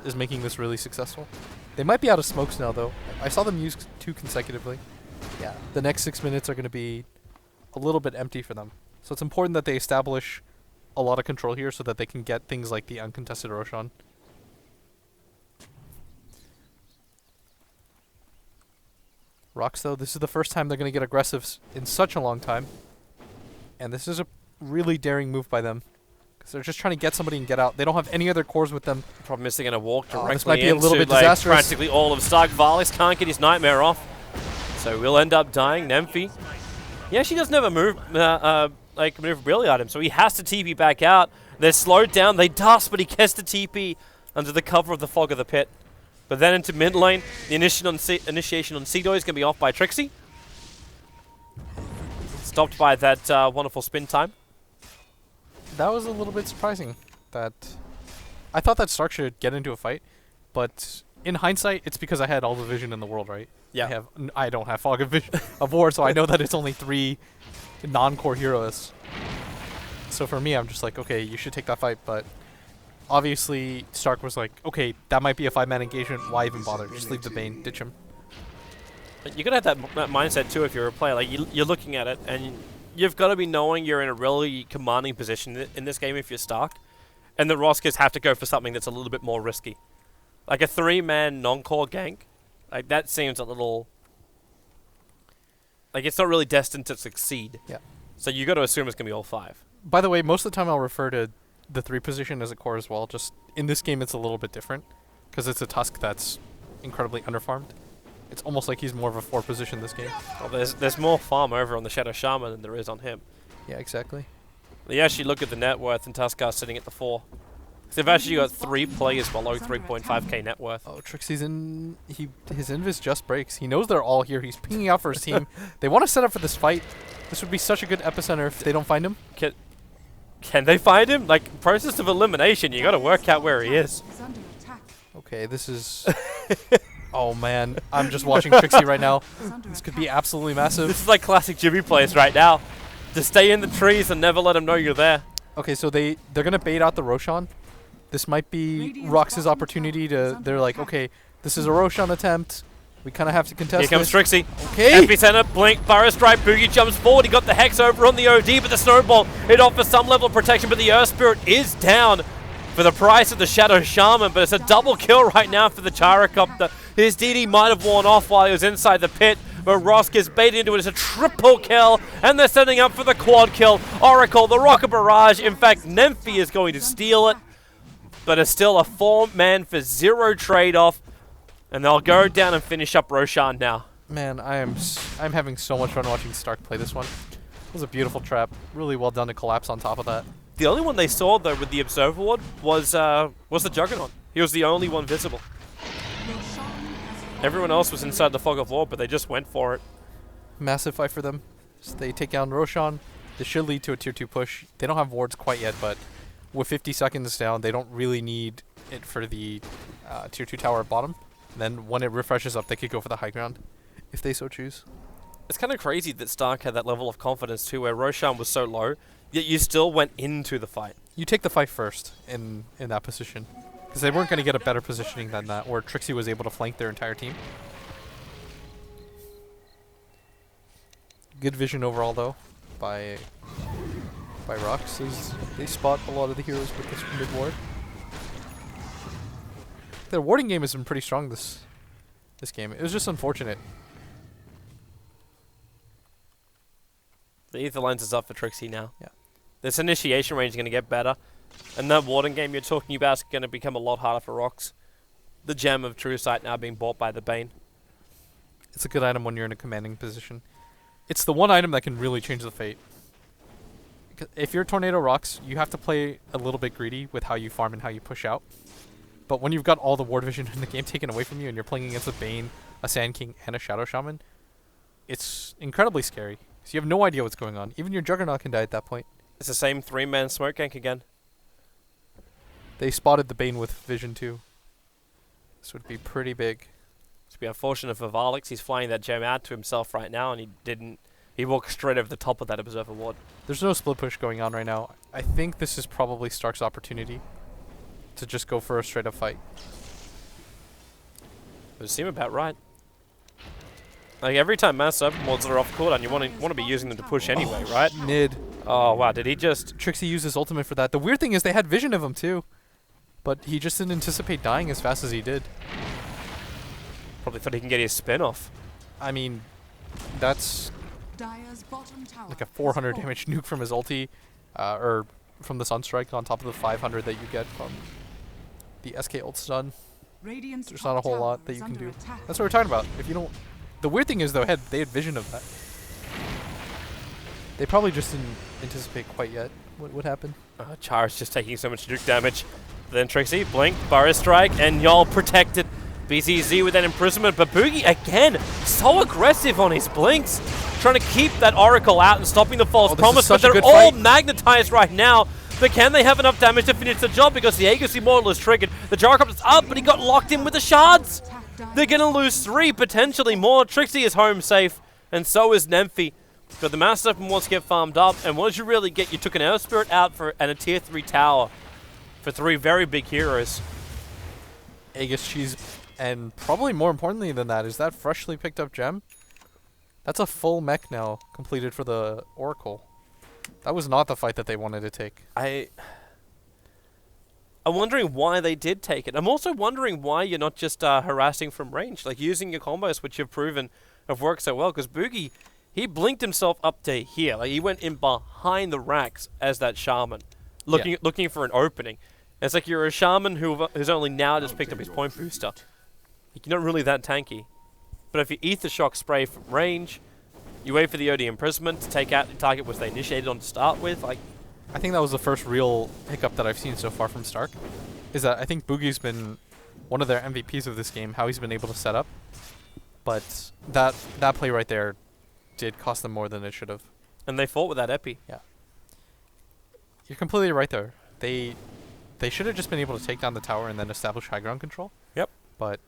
B: is making this really successful. They might be out of smokes now, though. I saw them use 2 consecutively. Yeah, the next 6 minutes are going to be a little bit empty for them. So it's important that they establish a lot of control here so that they can get things like the uncontested Roshan. Rocks, though, this is the first time they're going to get aggressive in such a long time. And this is a really daring move by them. Because they're just trying to get somebody and get out. They don't have any other cores with them.
A: The problem is they're going to walk directly
B: this might be a little bit
A: like
B: disastrous.
A: Practically all of Stark. Varlix can't get his Nightmare off. So we'll end up dying. Nymphy. Yeah, she doesn't have a maneuverability item, so he has to TP back out. They're slowed down. They dust, but he gets the TP under the cover of the Fog of the Pit. But then into mid lane, the initiation on Seedoy is going to be off by Trixie. Stopped by that wonderful spin time.
B: That was a little bit surprising. That I thought that Stark should get into a fight, but in hindsight, it's because I had all the vision in the world, right?
A: Yeah.
B: I don't have Fog of Vision of War, so I know that it's only 3 non-core heroes. So for me, I'm just like, okay, you should take that fight, but obviously Stark was like, okay, that might be a 5-man engagement. Why even bother? Just leave the Bane, ditch him.
A: You gotta have that mindset too if you're a player. Like you're looking at it and you've got to be knowing you're in a really commanding position in this game if you're Stark, and the Roskers have to go for something that's a little bit more risky. Like a 3-man non-core gank, like that seems a little... Like it's not really destined to succeed.
B: Yeah.
A: So you got to assume it's going to be all 5.
B: By the way, most of the time I'll refer to the 3 position as a core as well. Just in this game, it's a little bit different because it's a Tusk that's incredibly underfarmed. It's almost like he's more of a 4 position this game.
A: Well, there's more farm over on the Shadow Shaman than there is on him.
B: Yeah, exactly.
A: You actually look at the net worth and Tuskar sitting at the 4. So they've actually got 3 players below 3.5k net worth.
B: Oh, Trixie's in. His invis just breaks. He knows they're all here. He's pinging out for his team. They want to set up for this fight. This would be such a good epicenter if they don't find him.
A: Can they find him? Like, process of elimination, you got to work out where he is.
B: Okay, this is... Oh, man. I'm just watching Trixie right now. This could be absolutely massive.
A: This is like classic Jimmy plays right now. Just stay in the trees and never let them know you're there.
B: Okay, so they're going to bait out the Roshan. This might be Rox's opportunity to... They're like, okay, this is a Roshan attempt. We kind of have to contest
A: Here comes
B: this.
A: Trixie.
B: Okay.
A: Epicenter, blink, Burrow Strike, Boogie jumps forward. He got the Hex over on the OD, but the Snowball, it offers some level of protection, but the Earth Spirit is down for the price of the Shadow Shaman, but it's a double kill right now for the Gyrocopter. His DD might have worn off while he was inside the pit, but Rosk gets baited into it. It's a triple kill, and they're setting up for the quad kill. Oracle, the Rocket Barrage. In fact, Nemphy is going to steal it, but it's still a 4-man for 0 trade-off, and they'll go down and finish up Roshan now.
B: Man, I'm having so much fun watching Stark play this one. It was a beautiful trap. Really well done to collapse on top of that.
A: The only one they saw, though, with the Observer Ward was the Juggernaut. He was the only one visible. Everyone else was inside the Fog of War, but they just went for it.
B: Massive fight for them. So they take down Roshan. This should lead to a tier 2 push. They don't have wards quite yet, but with 50 seconds down, they don't really need it for the tier 2 tower at bottom. And then when it refreshes up, they could go for the high ground, if they so choose.
A: It's kind of crazy that Stark had that level of confidence too, where Roshan was so low, yet you still went into the fight.
B: You take the fight first in that position, because they weren't going to get a better positioning than that, where Trixie was able to flank their entire team. Good vision overall, though, by Rox, as they spot a lot of the heroes with this mid ward. Their warding game has been pretty strong this game. It was just unfortunate.
A: The Ether Lens is up for Trixie now.
B: Yeah.
A: This initiation range is going to get better, and that warding game you're talking about is going to become a lot harder for Rox. The Gem of True Sight now being bought by the Bane.
B: It's a good item when you're in a commanding position. It's the one item that can really change the fate. If you're Tornado Rox, you have to play a little bit greedy with how you farm and how you push out. But when you've got all the ward vision in the game taken away from you and you're playing against a Bane, a Sand King, and a Shadow Shaman, it's incredibly scary. So you have no idea what's going on. Even your Juggernaut can die at that point.
A: It's the same 3-man smoke gank again.
B: They spotted the Bane with vision too. This would be pretty big.
A: To be unfortunate for Varlix, he's flying that gem out to himself right now, and he didn't. He walked straight over the top of that Observer Ward.
B: There's no split push going on right now. I think this is probably Stark's opportunity to just go for a straight up fight.
A: It would seem about right. Like every time mass open wards are off cooldown, you want to be using them to push anyway, right?
B: Mid.
A: Oh wow, did he just...
B: Trixie used his ultimate for that. The weird thing is they had vision of him too, but he just didn't anticipate dying as fast as he did.
A: Probably thought he can get his spin off.
B: I mean, that's like a 400 damage nuke from his ulti, or from the Sunstrike on top of the 500 that you get from the SK ult stun. There's not a whole lot that you can do. That's what we're talking about. If you don't... The weird thing is, though, they had vision of that. They probably just didn't anticipate quite yet what happened.
A: Char's just taking so much nuke damage. Then Trixie, blink, Burrow Strike, and y'all protected. BZZ with that imprisonment, but Boogie, again, so aggressive on his blinks. Trying to keep that Oracle out and stopping the false promise, but they're all magnetized right now. But can they have enough damage to finish the job? Because the Aegis Immortal is triggered. The Gyrocopter's up, but he got locked in with the shards. They're going to lose 3, potentially more. Trixie is home safe, and so is Nemphy. But the Mass Open wants to get farmed up, and what did you really get? You took an Earth Spirit out and a tier 3 tower for 3 very big heroes.
B: Aegis cheese, and probably more importantly than that, is that freshly picked up gem? That's a full mech now completed for the Oracle. That was not the fight that they wanted to take.
A: I'm wondering why they did take it. I'm also wondering why you're not just harassing from range, like using your combos, which you've proven have worked so well. Because Boogie, he blinked himself up to here, like he went in behind the racks as that shaman, looking for an opening. It's like you're a shaman who's only now just picked up his point booster. You're not really that tanky. But if you ether shock spray from range, you wait for the OD imprisonment to take out the target which they initiated on to start with, like.
B: I think that was the first real hiccup that I've seen so far from Stark. Is that I think Boogie's been one of their MVPs of this game, how he's been able to set up. But that play right there did cost them more than it should have.
A: And they fought with that epi.
B: Yeah. You're completely right there. They should have just been able to take down the tower and then establish high ground control.
A: Yep.
B: But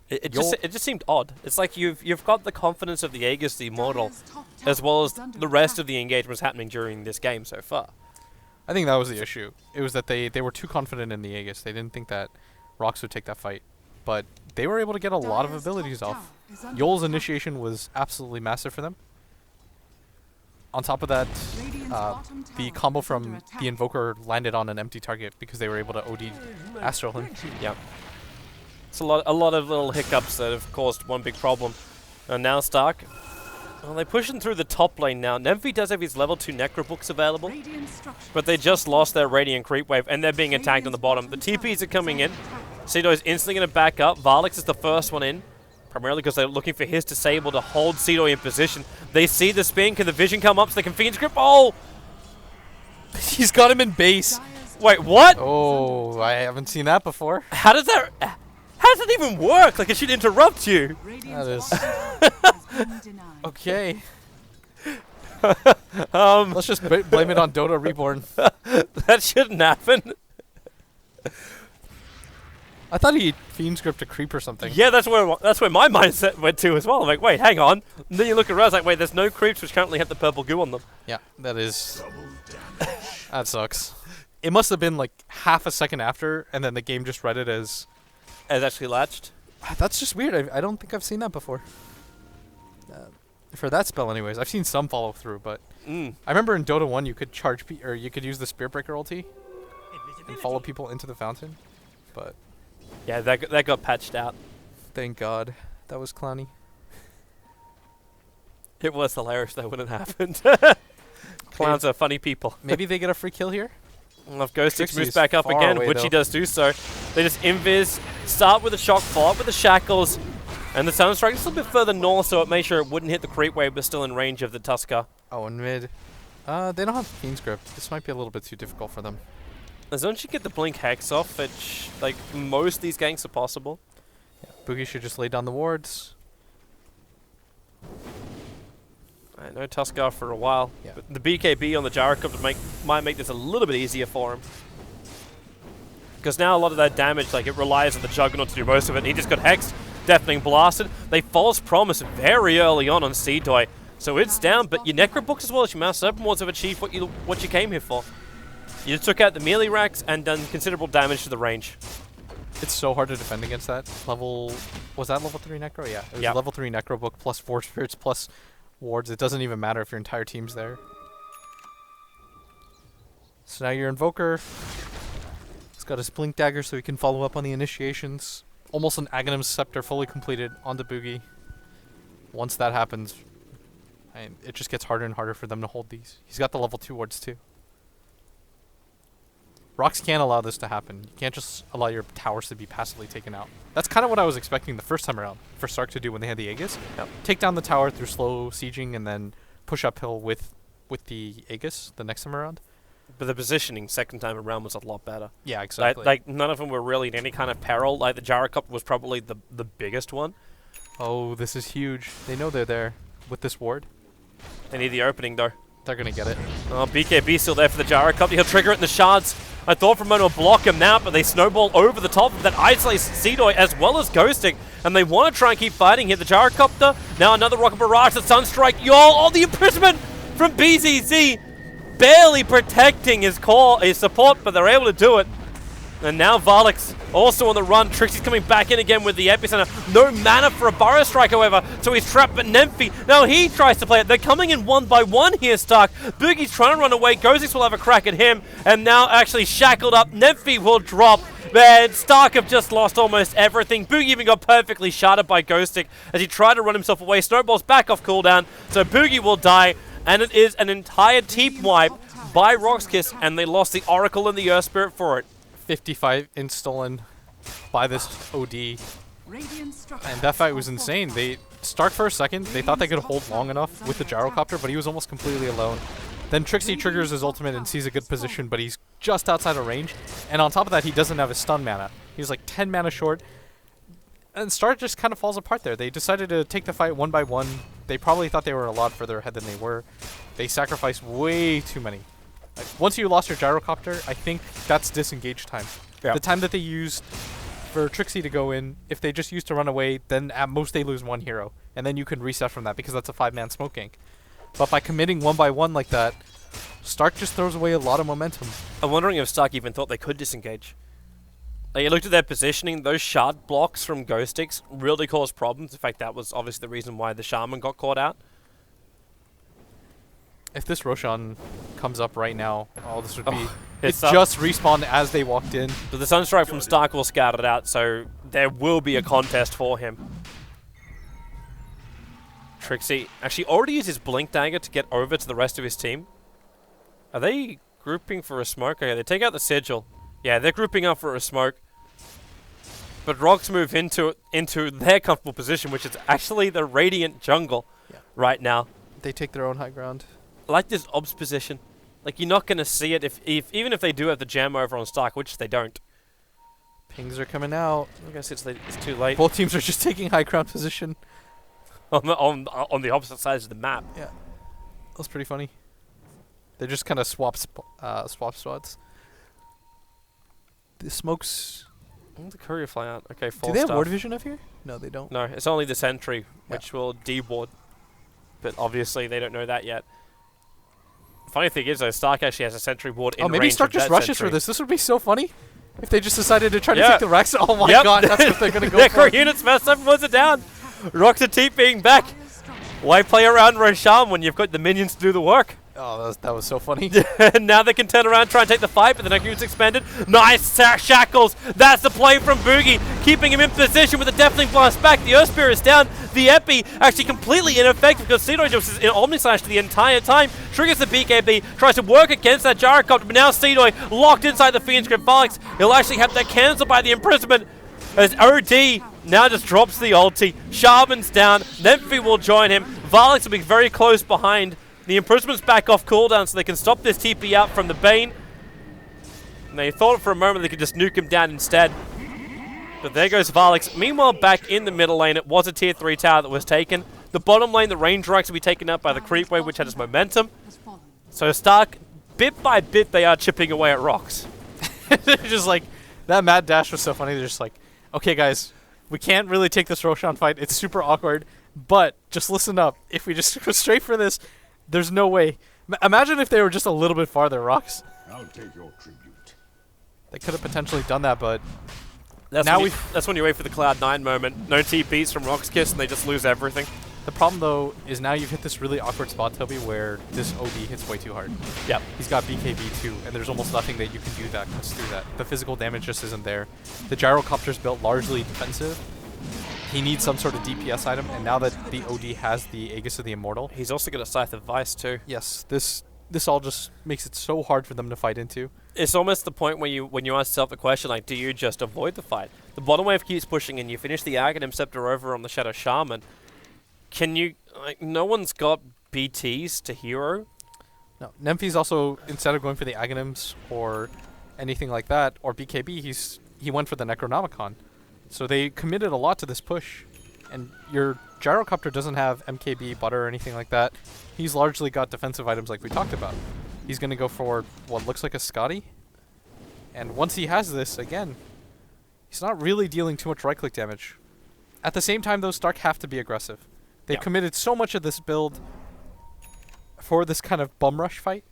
A: it just seemed odd. It's like you've got the confidence of the Aegis, the Immortal, as well as the rest of the engagements happening during this game so far.
B: I think that was the issue. It was that they were too confident in the Aegis. They didn't think that Rox would take that fight. But they were able to get a lot of abilities off. Yol's initiation was absolutely massive for them. On top of that, the combo from the Invoker landed on an empty target because they were able to OD Astral him.
A: Yeah. It's a lot of little hiccups that have caused one big problem. And now Stark, well, they're pushing through the top lane now. Nemvi does have his level 2 Necro books available, but they just lost their Radiant Creep Wave, and they're being attacked on the bottom. The TPs are coming in. Cedo is instantly going to back up. Varlix is the first one in, primarily because they're looking for his Disable to hold Cedo in position. They see the spin. Can the vision come up so they can Fiend's Grip? Oh!
B: He's got him in base.
A: Wait, what?
B: Oh, I haven't seen that before.
A: How does that even work? Like, it should interrupt you.
B: That is... Okay. Let's just blame it on Dota Reborn.
A: That shouldn't happen.
B: I thought he Fiend's Grip to creep or something.
A: Yeah, that's where my mindset went to as well. I'm like, wait, hang on. And then you look around, it's like, wait, there's no creeps which currently have the purple goo on them.
B: Yeah, that is... that sucks. It must have been like half a second after, and then the game just read it as
A: actually latched.
B: That's just weird. I don't think I've seen that before. For that spell, anyways. I've seen some follow through, but I remember in Dota 1 you could charge or you could use the Spirit Breaker ulti and follow people into the fountain, but
A: yeah, that got patched out.
B: Thank God. That was clowny.
A: It was hilarious though when it happened. Clowns are funny people.
B: Maybe they get a free kill here.
A: Well, if Ghost Six
B: Trixie
A: moves
B: is
A: back up
B: far
A: again,
B: away,
A: which
B: though.
A: he does do so, they just invis, start with the shock, follow up with the shackles, and the Sunstrike is a little bit further north, so it made sure it wouldn't hit the creep wave, but still in range of the Tusker.
B: Oh, and mid. They don't have Fiend's Grip. This might be a little bit too difficult for them.
A: As long as you get the Blink Hex off, which, like, most of these ganks are possible.
B: Yeah, Boogie should just lay down the wards.
A: I know Tusker for a while,
B: Yeah.
A: but the BKB on the Gyrocup might make this a little bit easier for him. Because now a lot of that damage, like, it relies on the Juggernaut to do most of it. He just got hexed, deafening blasted. They false promise very early on Seedoy, so it's down. But your Necro books as well as your Mass Serpent Wards have achieved what you came here for. You just took out the melee racks and done considerable damage to the range.
B: It's so hard to defend against that. Was that level 3 Necro? Yeah. It was
A: Yep.
B: level 3 Necro book plus 4 spirits plus wards. It doesn't even matter if your entire team's there. So now your Invoker. He's got his Blink Dagger so he can follow up on the initiations. Almost an Aghanim's Scepter fully completed onto Boogie. Once that happens, it just gets harder and harder for them to hold these. He's got the level 2 wards too. Rox can't allow this to happen. You can't just allow your towers to be passively taken out. That's kind of what I was expecting the first time around for Stark to do when they had the Aegis.
A: Yep.
B: Take down the tower through slow sieging and then push uphill with the Aegis the next time around.
A: But the positioning second time around was a lot better.
B: Yeah, exactly.
A: Like none of them were really in any kind of peril. Like the Gyrocup was probably the biggest one.
B: Oh, this is huge. They know they're there with this ward.
A: They need the opening though.
B: They're going to get it.
A: Oh, BKB still there for the Gyrocup. He'll trigger it in the shards. I thought for a moment to block him now, but they snowball over the top of that isolates Seedoy as well as Ghosting. And they want to try and keep fighting here. The Gyrocopter, now another Rocket Barrage, the Sunstrike, oh, the imprisonment from BZZ. Barely protecting his support, but they're able to do it. And now Varlix also on the run. Trixie's coming back in again with the epicenter. No mana for a Burrow Strike, however, so he's trapped. But Nemphy, now he tries to play it. They're coming in one by one here, Stark. Boogie's trying to run away. Ghostix will have a crack at him. And now actually shackled up. Nemphy will drop. But Stark have just lost almost everything. Boogie even got perfectly sharded by Ghostix as he tried to run himself away. Snowball's back off cooldown, so Boogie will die. And it is an entire team wipe by Roxkiss, and they lost the Oracle and the Earth Spirit for it.
B: 55 stolen by this OD. And that fight was insane. Stark for a second, they thought they could hold long enough with the gyrocopter, but he was almost completely alone. Then Trixie triggers his ultimate and sees a good position, but he's just outside of range. And on top of that, he doesn't have his stun mana. He's like 10 mana short. And Stark just kind of falls apart there. They decided to take the fight one by one. They probably thought they were a lot further ahead than they were. They sacrificed way too many. Like, once you lost your gyrocopter, I think that's disengage time.
A: Yeah.
B: The time that they used for Trixie to go in, if they just used to run away, then at most they lose one hero. And then you can reset from that because that's a 5-man smoke gank. But by committing one by one like that, Stark just throws away a lot of momentum.
A: I'm wondering if Stark even thought they could disengage. Like, you looked at their positioning, those shard blocks from Ghostix really caused problems. In fact, that was obviously the reason why the Shaman got caught out.
B: If this Roshan comes up right now, all this would be...
A: it
B: just respawned as they walked in.
A: But the Sunstrike from Stark will scout it out, so there will be a contest for him. Trixie actually already used his Blink Dagger to get over to the rest of his team. Are they grouping for a smoke? Okay, they take out the Sigil. Yeah, they're grouping up for a smoke. But Rox move into their comfortable position, which is actually the Radiant jungle right now.
B: They take their own high ground.
A: I like this obs position. Like, you're not going to see it even if they do have the jam over on Stark, which they don't.
B: Pings are coming out.
A: I guess it's too late.
B: Both teams are just taking high ground position.
A: on the opposite sides of the map.
B: Yeah. That was pretty funny. They just kind of swap spots. The smokes...
A: The courier fly out. Okay,
B: do they have ward vision up here? No, they don't.
A: No, it's only the sentry, which will deward. But obviously, they don't know that yet. Funny thing is, though, Stark actually has a sentry ward in range.
B: Oh, maybe Stark just rushes for this. This would be so funny if they just decided to try to take the Rex. Oh my god, that's what they're gonna go
A: their
B: for.
A: core units messed up, was it down? Roxateep being back. Why play around Roshan when you've got the minions to do the work?
B: Oh, that was so funny.
A: Now they can turn around and try and take the fight, but the next unit's expanded. Nice shackles. That's the play from Boogie, keeping him in position with the Deafening Blast back. The Earth Spirit is down. The Epi actually completely ineffective because Cedoy just is in Omnislash the entire time. Triggers the BKB, tries to work against that Gyrocopter, but now Cedoy locked inside the Fiend's Grip. Varlix, he'll actually have that cancelled by the imprisonment as OD now just drops the ulti. Shaman's down. Nemphy will join him. Varlix will be very close behind. The imprisonment's back off cooldown so they can stop this TP out from the Bane. And they thought for a moment they could just nuke him down instead. But there goes Varlix. Meanwhile, back in the middle lane, it was a tier 3 tower that was taken. The bottom lane, the range racks will be taken out by the creep wave, which had its momentum. So Stark, bit by bit, they are chipping away at rocks.
B: They're just like, that mad dash was so funny. They're just like, okay guys, we can't really take this Roshan fight. It's super awkward, but just listen up. If we just go straight for this, there's no way. Imagine if they were just a little bit farther, Rocks.
D: I'll take your tribute.
B: They could have potentially done that, but
A: that's when you wait for the Cloud9 moment. No TPs from Roxkiss, and they just lose everything.
B: The problem, though, is now you've hit this really awkward spot, Toby, where this OD hits way too hard.
A: Yep.
B: He's got BKB too, and there's almost nothing that you can do that cuts through that. The physical damage just isn't there. The Gyrocopter's built largely defensive. He needs some sort of DPS item, and now that the OD has the Aegis of the Immortal...
A: He's also got a Scythe of Vice too.
B: Yes, this all just makes it so hard for them to fight into.
A: It's almost the point where when you ask yourself the question, like, do you just avoid the fight? The bottom wave keeps pushing, and you finish the Aghanim Scepter over on the Shadow Shaman. Can you... Like, no one's got BTs to hero.
B: No, Nemphy's also, instead of going for the Aghanims or anything like that, or BKB, he went for the Necronomicon. So they committed a lot to this push, and your Gyrocopter doesn't have MKB, butter, or anything like that. He's largely got defensive items like we talked about. He's going to go for what looks like a Scotty, and once he has this, again, he's not really dealing too much right-click damage. At the same time, though, Stark have to be aggressive. They've committed so much of this build for this kind of bum rush fight.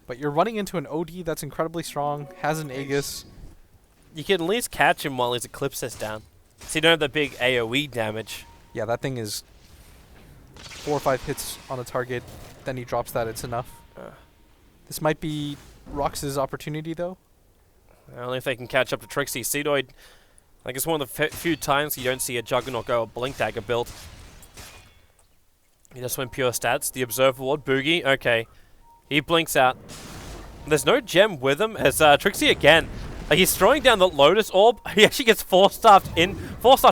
B: But you're running into an OD that's incredibly strong, has an Aegis.
A: You can at least catch him while his Eclipse is down. So you don't have the big AoE damage.
B: Yeah, that thing is 4 or 5 hits on a target, then he drops that, it's enough. This might be Rox's opportunity, though.
A: Only if they can catch up to Trixie. Cedoid, like it's one of the few times you don't see a Juggernaut go a Blink Dagger build. He just went pure stats. The Observer Ward, Boogie, okay. He blinks out. There's no gem with him as Trixie again. Like he's throwing down the Lotus Orb. He actually gets force-staffed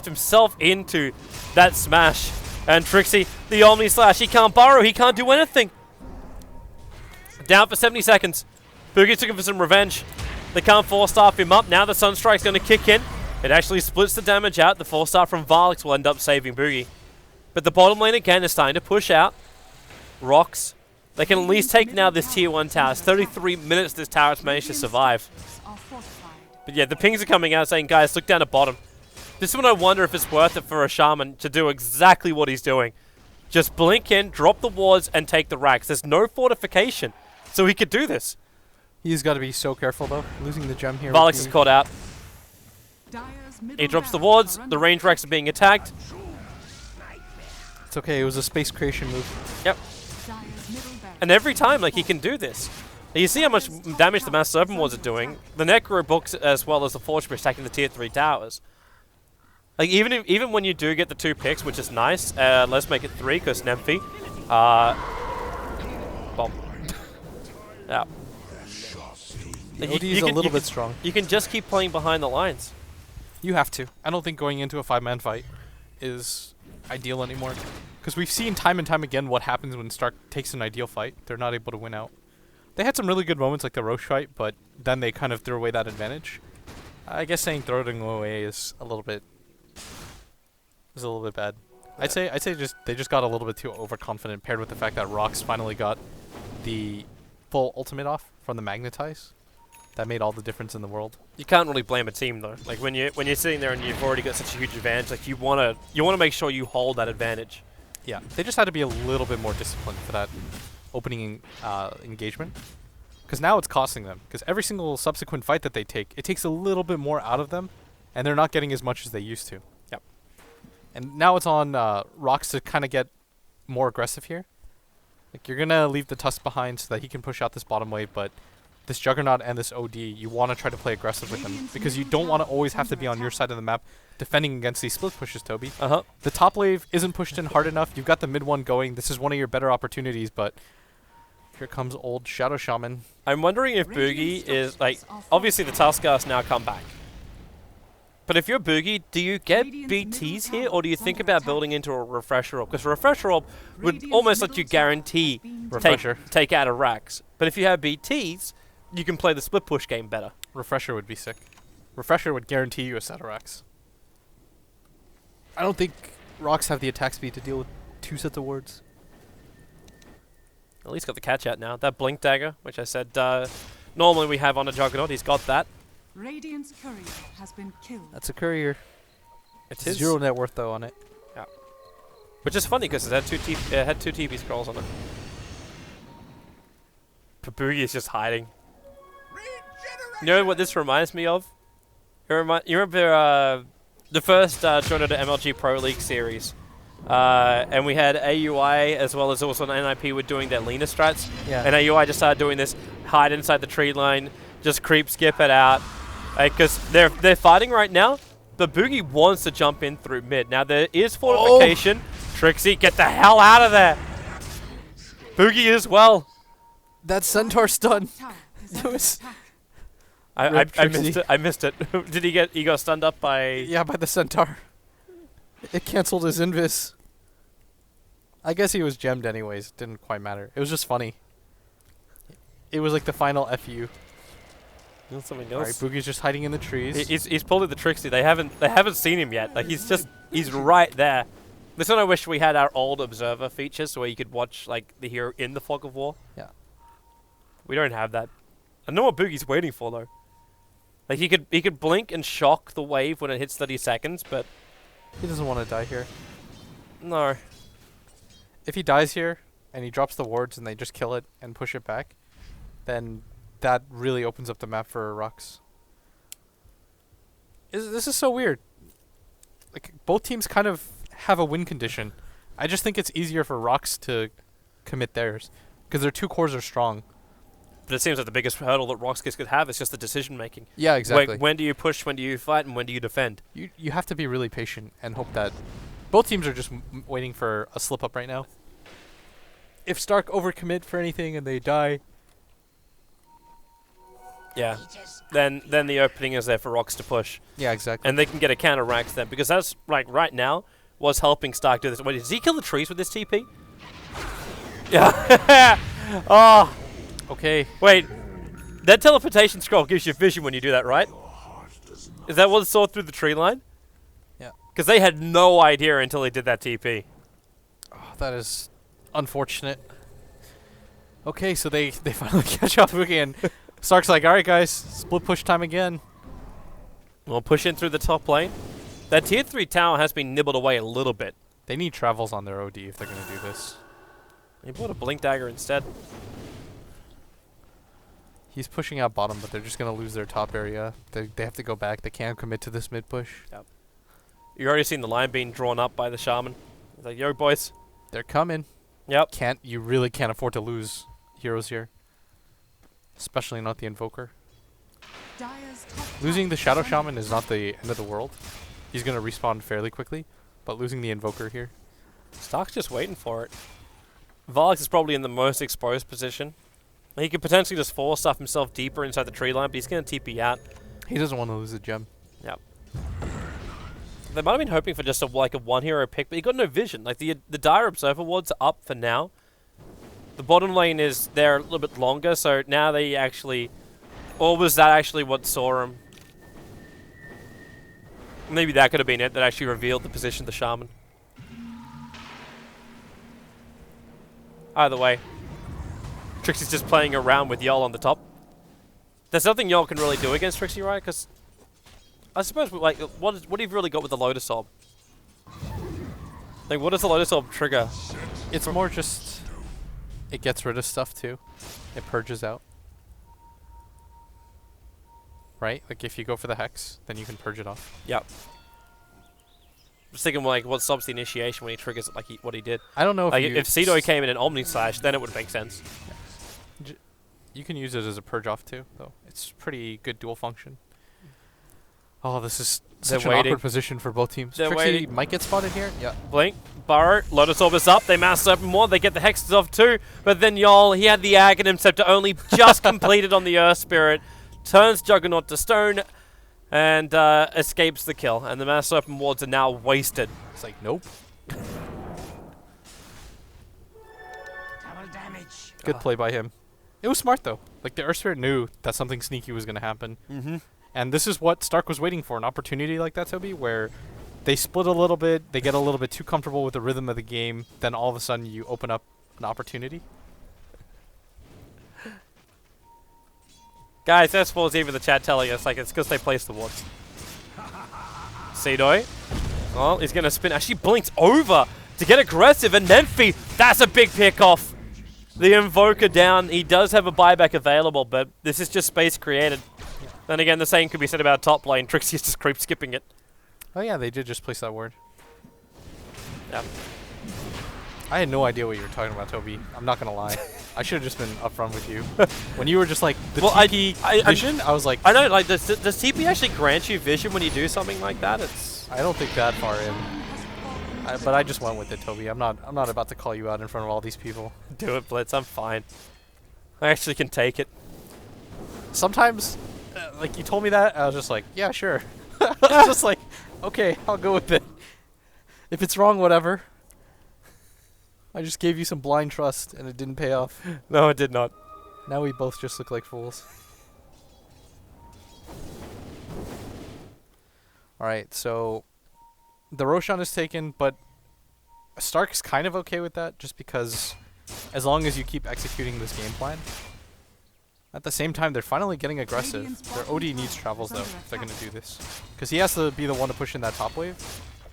A: himself into that smash. And Trixie, the Omni Slash, he can't burrow, he can't do anything. Down for 70 seconds. Boogie's looking for some revenge. They can't force-staff him up. Now the Sunstrike's going to kick in. It actually splits the damage out. The force-staff from Varlix will end up saving Boogie. But the bottom lane again is starting to push out. Rocks. They can at least take now this tier 1 tower. It's 33 minutes this tower has managed to survive. But yeah, the pings are coming out saying, guys, look down at bottom. This is when I wonder if it's worth it for a Shaman to do exactly what he's doing. Just blink in, drop the wards, and take the racks. There's no fortification, so he could do this.
B: He's got to be so careful, though. Losing the gem here.
A: Varlix is caught out. He drops the wards. The range racks are being attacked.
B: It's okay. It was a space creation move.
A: Yep. And every time, like, he can do this. You see how much damage the Mass Serpent wards are doing. The Necro books as well as the Forge Bridge attacking the tier 3 towers. Like, even when you do get the 2 picks, which is nice, let's make it 3 because Nemphy. Bomb. Yeah.
B: OD's a little bit strong.
A: You can just keep playing behind the lines.
B: You have to. I don't think going into a 5-man fight is ideal anymore. Because we've seen time and time again what happens when Stark takes an ideal fight. They're not able to win out. They had some really good moments like the Roche fight, but then they kind of threw away that advantage. I guess saying throw it away is a little bit bad. I'd say they just got a little bit too overconfident paired with the fact that Rox finally got the full ultimate off from the Magnetize. That made all the difference in the world. You
A: can't really blame a team though. Like when you're sitting there and you've already got such a huge advantage, like you wanna make sure you hold that advantage.
B: Yeah, they just had to be a little bit more disciplined for that opening engagement. Because now it's costing them. Because every single subsequent fight that they take, it takes a little bit more out of them, and they're not getting as much as they used to.
A: Yep.
B: And now it's on Rox to kind of get more aggressive here. Like you're gonna leave the Tusk behind so that he can push out this bottom wave, but this Juggernaut and this OD, you want to try to play aggressive with them because you don't want to always have to be on your side of the map defending against these split pushes, Toby. The top wave isn't pushed in hard enough. You've got the mid one going. This is one of your better opportunities, but here comes old Shadow Shaman.
A: I'm wondering if Boogie is, like, obviously the Taskmaster's now come back. But if you're Boogie, do you get BTs here, or do you think about building into a Refresher Orb? Because Refresher Orb would almost let you guarantee take out a Rax. But if you have BTs, you can play the split push game better.
B: Refresher would be sick. Refresher would guarantee you a set of Rax. I don't think Rocks have the attack speed to deal with 2 sets of wards.
A: At least got the catch out now. That Blink Dagger, which I said normally we have on a Juggernaut, he's got that.
C: Radiant's courier has been killed.
B: That's a courier.
A: It is
B: 0 net worth though on it.
A: Yeah. Which is funny because it had two TP scrolls on it. But Boogie is just hiding. You know what this reminds me of? You remember the first joiner to MLG Pro League series? And we had AUI as well as also an NIP were doing their Lena strats.
B: Yeah.
A: And AUI just started doing this hide inside the tree line, just creep skip it out. Because they're fighting right now, but Boogie wants to jump in through mid. Now there is fortification. Oh. Trixie, get the hell out of there! Boogie as well.
B: That Centaur stun.
A: I missed it. I missed it. Did he got stunned up by?
B: Yeah, by the Centaur. It cancelled his invis. I guess he was gemmed anyways. It didn't quite matter. It was just funny. It was like the final FU.
A: Something
B: else. Alright, Boogie's just hiding in the trees.
A: He's pulled the Trixie. They haven't seen him yet. Like he's right there. This one I wish we had our old observer features where you could watch like the hero in the fog of war.
B: Yeah.
A: We don't have that. I know what Boogie's waiting for though. Like he could blink and shock the wave when it hits 30 seconds, but
B: he doesn't want to die here.
A: No.
B: If he dies here and he drops the wards and they just kill it and push it back, then that really opens up the map for Rux. This is so weird. Like, both teams kind of have a win condition. I just think it's easier for Rux to commit theirs, because their two cores are strong.
A: But it seems like the biggest hurdle that Roxkiss could have is just the decision making.
B: Yeah, exactly.
A: When do you push, when do you fight, and when do you defend?
B: You have to be really patient and hope that both teams are just waiting for a slip up right now. If Stark overcommit for anything and they die,
A: Yeah. Then the opening is there for Rox to push.
B: yeah, exactly.
A: And they can get a counter rank then, because that's like right now what's helping Stark do this. Wait, does he kill the trees with this TP? Yeah. Oh.
B: Okay.
A: Wait. That teleportation scroll gives you vision when you do that, right? Is that what saw through the tree line?
B: Yeah.
A: Because they had no idea until they did that TP.
B: Oh, that is unfortunate. Okay, so they finally catch up again. Stark's like, all right, guys, split push time again.
A: We'll push in through the top lane. That tier 3 tower has been nibbled away a little bit.
B: They need travels on their OD if they're going to do this.
A: He bought a blink dagger instead.
B: He's pushing out bottom, but they're just going to lose their top area. They have to go back. They can't commit to this mid push.
A: Yep. You already seen the line being drawn up by the shaman. He's like, yo, boys.
B: They're coming.
A: Yep.
B: You really can't afford to lose heroes here. Especially not the Invoker.
C: Dire's top
B: Losing the
C: tower
B: Shadow
C: is
B: Shaman is not the end of the world. He's going to respawn fairly quickly, but losing the Invoker here.
A: Stark's just waiting for it. Varlix is probably in the most exposed position. He could potentially just force stuff himself deeper inside the tree line, but he's going to TP out.
B: He doesn't want to lose the gem.
A: Yep. They might have been hoping for just a one hero pick, but he got no vision. Like the Dire Observer wards are up for now. The bottom lane is there a little bit longer, so now they actually... Or was that actually what saw him? Maybe that could have been it, that actually revealed the position of the Shaman. Either way, Trixie's just playing around with Yol on the top. There's nothing Yol can really do against Trixie, right? Because I suppose, like, what have you really got with the Lotus Orb? Like, what does the Lotus Orb trigger?
B: It's more just... It gets rid of stuff, too. It purges out. Right? Like, if you go for the Hex, then you can purge it off.
A: Yep. Just thinking, like, what stops the initiation when he triggers it, like what he did.
B: I don't know if
A: Like,
B: you...
A: if Cedo came in an Omni Slash, then it would make sense.
B: You can use it as a purge off, too, though. It's pretty good dual function. Oh, this is such an awkward position for both teams.
A: They're
B: Trixie
A: waiting.
B: might get spotted here. Yeah.
A: Blink, Burrow, Lotus Orb is up, they mass open more, they get the Hexes off too, but then Yol, he had the Aghanim Scepter only just completed on the Earth Spirit, turns Juggernaut to stone, and escapes the kill, and the mass open wards are now wasted.
B: It's like, nope.
D: Double damage.
B: Good play by him. It was smart, though. Like, the Earth Spirit knew that something sneaky was going to happen.
A: Mm-hmm.
B: And this is what Stark was waiting for, an opportunity like that, Toby, where they split a little bit, they get a little bit too comfortable with the rhythm of the game, then all of a sudden you open up an opportunity.
A: Guys, that's what even the chat telling us, like, it's because they placed the wards. Cedo. Well, he's going to spin. Actually blinks over to get aggressive, and Nemphy, that's a big pick off. The Invoker down. He does have a buyback available, but this is just space created. Then again, the same could be said about top lane. Trixie's just creep skipping it.
B: Oh yeah, they did just place that word.
A: Yep.
B: I had no idea what you were talking about, Toby. I'm not gonna lie. I should have just been upfront with you. When you were just like, the TP vision, I was like...
A: I know, like, does TP actually grant you vision when you do something like that?
B: I don't think that far in. But I just went with it, Toby. I'm not about to call you out in front of all these people.
A: Do it, Blitz. I'm fine. I actually can take it.
B: Sometimes, like, you told me that, I was just like, yeah, sure. I was just like, okay, I'll go with it. If it's wrong, whatever. I just gave you some blind trust, and it didn't pay off.
A: No, it did not.
B: Now we both just look like fools. Alright, so the Roshan is taken, but Stark's kind of okay with that, just because as long as you keep executing this game plan. At the same time, they're finally getting aggressive. Their OD needs travels, though, if they're going to do this. Because he has to be the one to push in that top wave,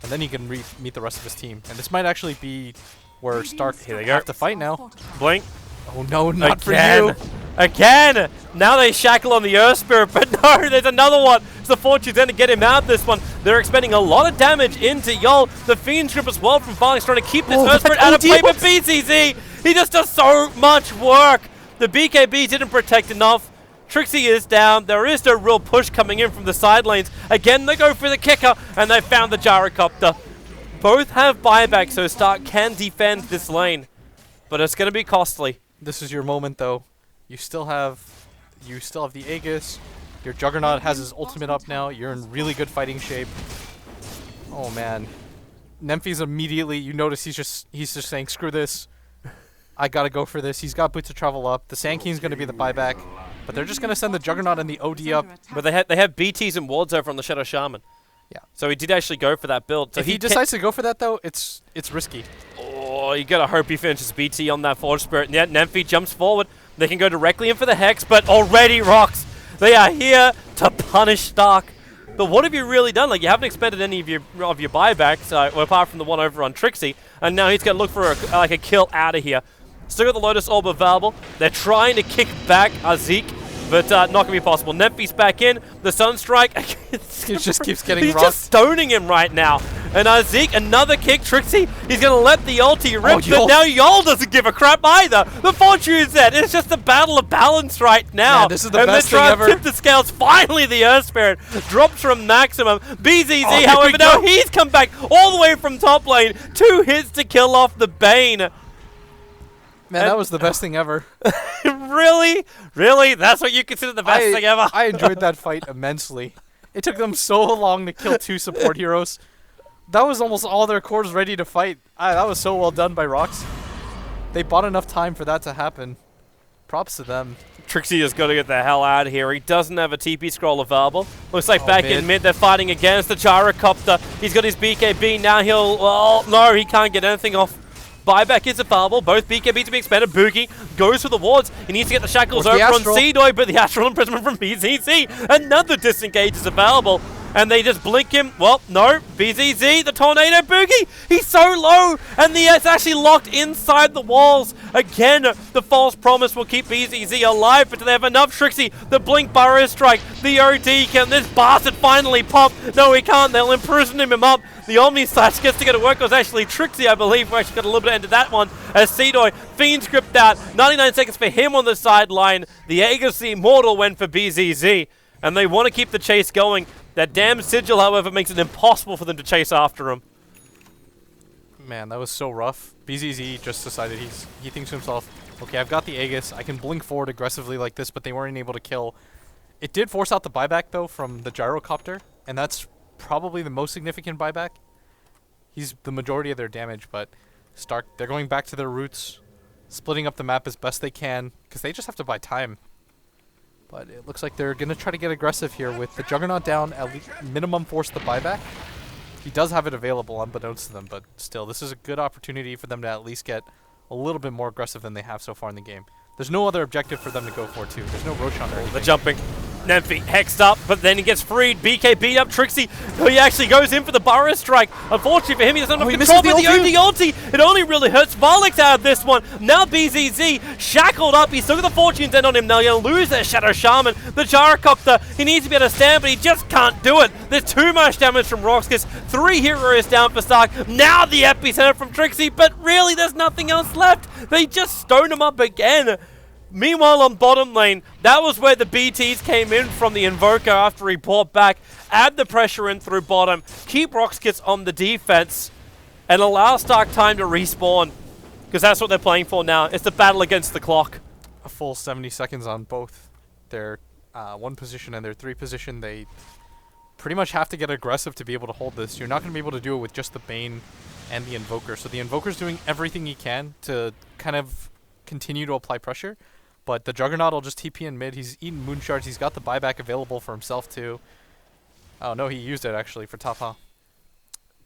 B: and then he can meet the rest of his team. And this might actually be where Stark
A: Here they go.
B: have to fight now.
A: Blink.
B: Oh no, not
A: Again.
B: for you!
A: Again! Now they shackle on the Earth Spirit, but no, there's another one. So Fortune's going to get him out this one. They're expending a lot of damage into Yol. The Fiend's Grip as well from Varling's trying to keep this Earth Spirit out of play, but BCZ, he just does so much work. The BKB didn't protect enough. Trixie is down. There is no real push coming in from the side lanes. Again, they go for the kicker, and they found the Gyrocopter. Both have buyback, so Stark can defend this lane, but it's going to be costly.
B: This is your moment, though. You still have the Aegis. Your Juggernaut has his ultimate up now. You're in really good fighting shape. Oh man, Nemphy's immediately. You notice he's just saying, "Screw this. I gotta go for this." He's got boots to travel up. The Sand King's gonna be the buyback, but they're just gonna send the Juggernaut and the OD up.
A: But they have BTs and wards over on the Shadow Shaman.
B: Yeah.
A: So he did actually go for that build. So
B: if he decides to go for that, though, it's risky.
A: Oh, you gotta hope he finishes BT on that Forge Spirit. Yeah, Nemphy jumps forward. They can go directly in for the Hex, but already Rocks. They are here to punish Stark. But what have you really done? Like, you haven't expended any of your buybacks, well, apart from the one over on Trixie, and now he's gonna look for a kill out of here. Still got the Lotus Orb available. They're trying to kick back Azik, but not gonna be possible. Nemphy's back in. The Sunstrike.
B: He just keeps getting
A: He's
B: rocked.
A: just stoning him right now. And Zeke, another kick. Trixie, he's going to let the ulti rip, but now Yol doesn't give a crap either. The Fortune's dead. It's just a battle of balance right now.
B: Man, this is the best thing ever.
A: And they're trying to tip the scales. Finally, the Earth Spirit drops from maximum. BZZ, however, now he's come back all the way from top lane. 2 hits to kill off the Bane.
B: Man, that was the best thing ever.
A: Really? Really? That's what you consider the best thing ever?
B: I enjoyed that fight immensely. It took them so long to kill 2 support heroes. That was almost all their cores ready to fight. That was so well done by Rox. They bought enough time for that to happen. Props to them.
A: Trixie has got to get the hell out of here. He doesn't have a TP scroll available. Looks like back in mid, they're fighting against the Gyrocopter. He's got his BKB. Now he'll... Oh, no, he can't get anything off. Buyback is available. Both BKBs are being expended. Boogie goes for the wards. He needs to get the shackles over on Seedoy, but the Astral Imprisonment from BZZ. Another disengage is available. And they just blink him. Well, no. BZZ, the Tornado Boogie. He's so low. And it's actually locked inside the walls. Again, the false promise will keep BZZ alive. But do they have enough? Trixie, the Blink Burrow Strike. The OD. Can this bastard finally pop? No, he can't. They'll imprison him up. The Omni Slash gets to get to work. It was actually Trixie, I believe, who actually got a little bit into that one. As Seedoy, Fiend script out. 99 seconds for him on the sideline. The Aegis Immortal went for BZZ. And they want to keep the chase going. That damn sigil, however, makes it impossible for them to chase after him.
B: Man, that was so rough. BZZ just decided he thinks to himself, okay, I've got the Aegis. I can blink forward aggressively like this, but they weren't able to kill. It did force out the buyback, though, from the Gyrocopter, and that's probably the most significant buyback. He's the majority of their damage, but Stark, they're going back to their roots, splitting up the map as best they can, because they just have to buy time. But it looks like they're going to try to get aggressive here with the Juggernaut down, at least minimum force the buyback. He does have it available unbeknownst to them, but still, this is a good opportunity for them to at least get a little bit more aggressive than they have so far in the game. There's no other objective for them to go for, too. There's no Roshan or anything.
A: The jumping. Nemphy hexed up, but then he gets freed. BK beat up Trixie. He actually goes in for the Burrow Strike. Unfortunately for him, he doesn't have control with the OD ulti. It only really hurts Varlix out of this one. Now BZZ shackled up. He's still got the Fortune's End on him. Now he'll lose that Shadow Shaman. The Gyrocopter, he needs to be able to stand, but he just can't do it. There's too much damage from Roxas. 3 heroes down for Stark. Now the epicenter from Trixie, but really there's nothing else left. They just stone him up again. Meanwhile, on bottom lane, that was where the BTs came in from the Invoker after he bought back. Add the pressure in through bottom, keep Roxkits on the defense, and allow Stark time to respawn. Because that's what they're playing for now. It's the battle against the clock.
B: A full 70 seconds on both their 1 position and their 3 position. They pretty much have to get aggressive to be able to hold this. You're not going to be able to do it with just the Bane and the Invoker. So the Invoker's doing everything he can to kind of continue to apply pressure. But the Juggernaut will just TP in mid. He's eaten Moon Shards. He's got the buyback available for himself, too. Oh, no, he used it, actually, for Tapa.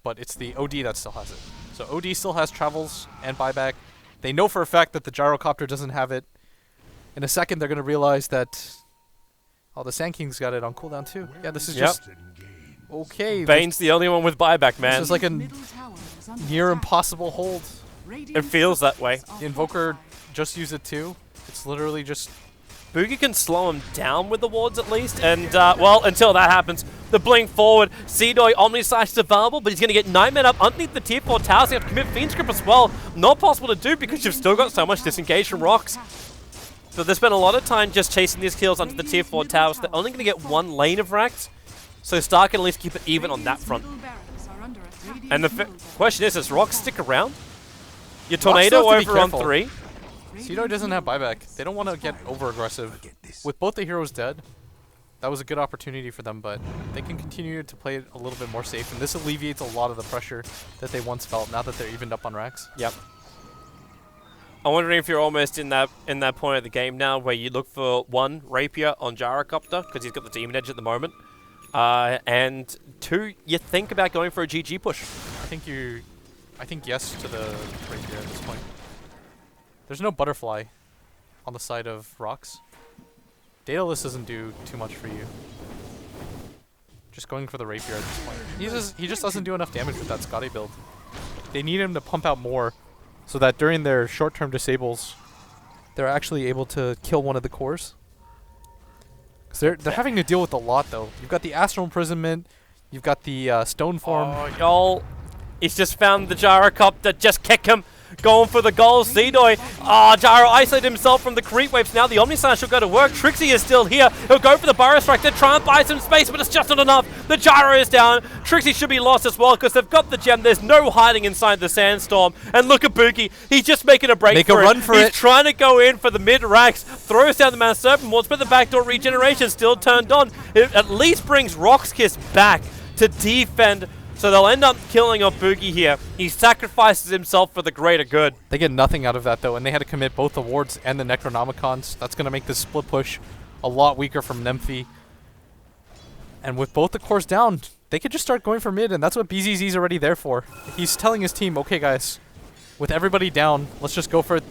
B: But it's the OD that still has it. So OD still has travels and buyback. They know for a fact that the Gyrocopter doesn't have it. In a second, they're going to realize that... Oh, the Sand King's got it on cooldown, too. Yeah, this is just... Okay.
A: Bane's the only one with buyback, man.
B: This is like a near impossible hold.
A: It feels that way.
B: The Invoker just used it, too. It's literally just
A: Boogie can slow him down with the wards at least, and, well, until that happens, the blink forward, Seedoy Omni Slash is available, but he's going to get 9 men up underneath the tier 4 towers. You have to commit Fiend's Grip as well. Not possible to do because you've still got so much disengage from Rocks. So they spent a lot of time just chasing these kills onto the tier 4 towers. They're only going to get 1 lane of racks, so Star can at least keep it even on that front. And the question is, does Rocks stick around? Your Tornado over on 3.
B: Seedoy doesn't have buyback. They don't want to get over-aggressive. With both the heroes dead, that was a good opportunity for them, but they can continue to play it a little bit more safe, and this alleviates a lot of the pressure that they once felt now that they're evened up on racks.
A: Yep. I'm wondering if you're almost in that point of the game now where you look for 1, Rapier on Gyrocopter, because he's got the Demon Edge at the moment, and 2, you think about going for a GG push.
B: I think yes to the Rapier at this point. There's no Butterfly on the side of Rocks. Daedalus doesn't do too much for you. Just going for the Rapier at this point. He just doesn't do enough damage with that Scotty build. They need him to pump out more so that during their short-term disables, they're actually able to kill one of the cores. 'Cause they're having to deal with a lot though. You've got the Astral Imprisonment, you've got the Stone Form.
A: Oh, y'all. He's just found the Gyrocopter. Just kick him. Going for the goal, Seedoy. Gyro isolated himself from the creep waves. Now the Omni Slash will go to work. Trixie is still here. He'll go for the Burrow Strike. They're trying to buy some space, but it's just not enough. The Gyro is down. Trixie should be lost as well because they've got the gem. There's no hiding inside the Sandstorm. And look at Buki. He's just making a break for it.
B: Run for
A: He's
B: it.
A: trying to go in for the mid-racks. Throws down the Mount Serpent Wards, but the backdoor regeneration still turned on. It at least brings Rockskiss back to defend. So they'll end up killing off Boogie here. He sacrifices himself for the greater good.
B: They get nothing out of that though, and they had to commit both the wards and the Necronomicons. That's going to make this split push a lot weaker from Nemphy. And with both the cores down, they could just start going for mid, and that's what BZZ's already there for. He's telling his team, okay guys, with everybody down, let's just go for it.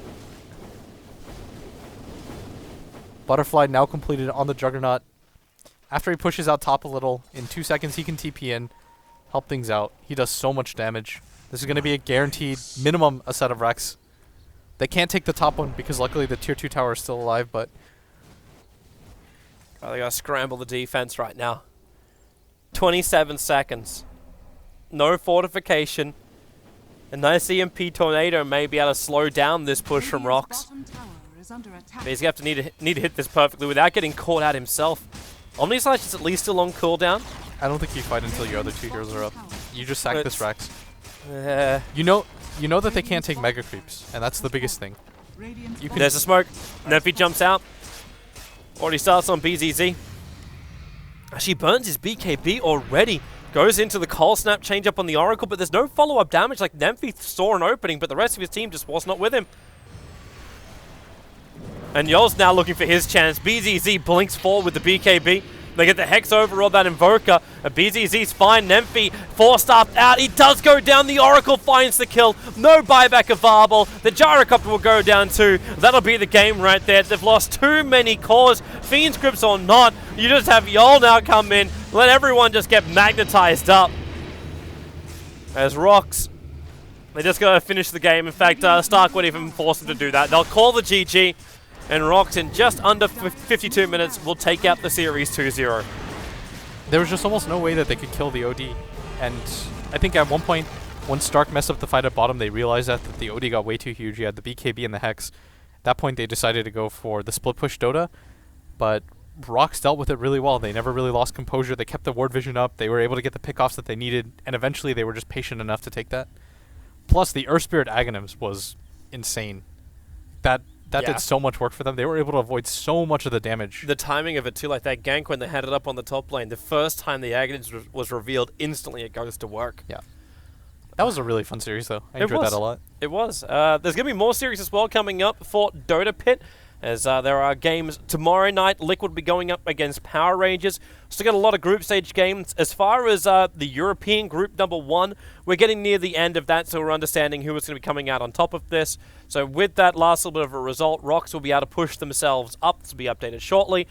B: Butterfly now completed on the Juggernaut. After he pushes out top a little, in 2 seconds he can TP in. Help things out. He does so much damage. This is going to be a guaranteed minimum a set of Rex. They can't take the top one because luckily the tier 2 tower is still alive, but...
A: Oh, they got to scramble the defense right now. 27 seconds. No fortification. A nice EMP Tornado may be able to slow down this push from Rocks. But he's going to need to hit this perfectly without getting caught out himself. Omni Slash is at least still on cooldown.
B: I don't think you fight until your other 2 heroes are up. You just sack this Rex.
A: Uh,
B: You know that they can't take Mega Creeps, and that's the biggest thing. You can
A: There's a smoke. Nemphy jumps out. Already starts on BZZ. She burns his BKB already. Goes into the Cold Snap change up on the Oracle, but there's no follow-up damage. Like, Nemphy saw an opening, but the rest of his team just was not with him. And Yol's now looking for his chance. BZZ blinks forward with the BKB. They get the Hex over on that Invoker. BZZ's fine. Nemphy 4-staffed out. He does go down. The Oracle finds the kill. No buyback available. The Gyrocopter will go down too. That'll be the game right there. They've lost too many cores. Fiend's Grips or not. You just have Yol now come in. Let everyone just get magnetized up. As Rocks, they just gotta finish the game. In fact, Stark won't even force them to do that. They'll call the GG. And Rocks, in just under 52 minutes, will take out the series 2-0.
B: There was just almost no way that they could kill the OD. And I think at one point, when Stark messed up the fight at bottom, they realized that the OD got way too huge. He had the BKB and the Hex. At that point, they decided to go for the split push Dota. But Rocks dealt with it really well. They never really lost composure. They kept the ward vision up. They were able to get the pickoffs that they needed. And eventually, they were just patient enough to take that. Plus, the Earth Spirit Aghanims was insane. That did so much work for them. They were able to avoid so much of the damage.
A: The timing of it too, like that gank when they had it up on the top lane, the first time the Aghanim was revealed, instantly it goes to work.
B: Yeah. That was a really fun series, though. I enjoyed that a lot.
A: It was. There's going to be more series as well coming up for DotaPit, as there are games tomorrow night. Liquid will be going up against Power Rangers. Still got a lot of group stage games. As far as the European group number 1, we're getting near the end of that, so we're understanding who is going to be coming out on top of this. So with that last little bit of a result, Rocks will be able to push themselves up. This will be updated shortly.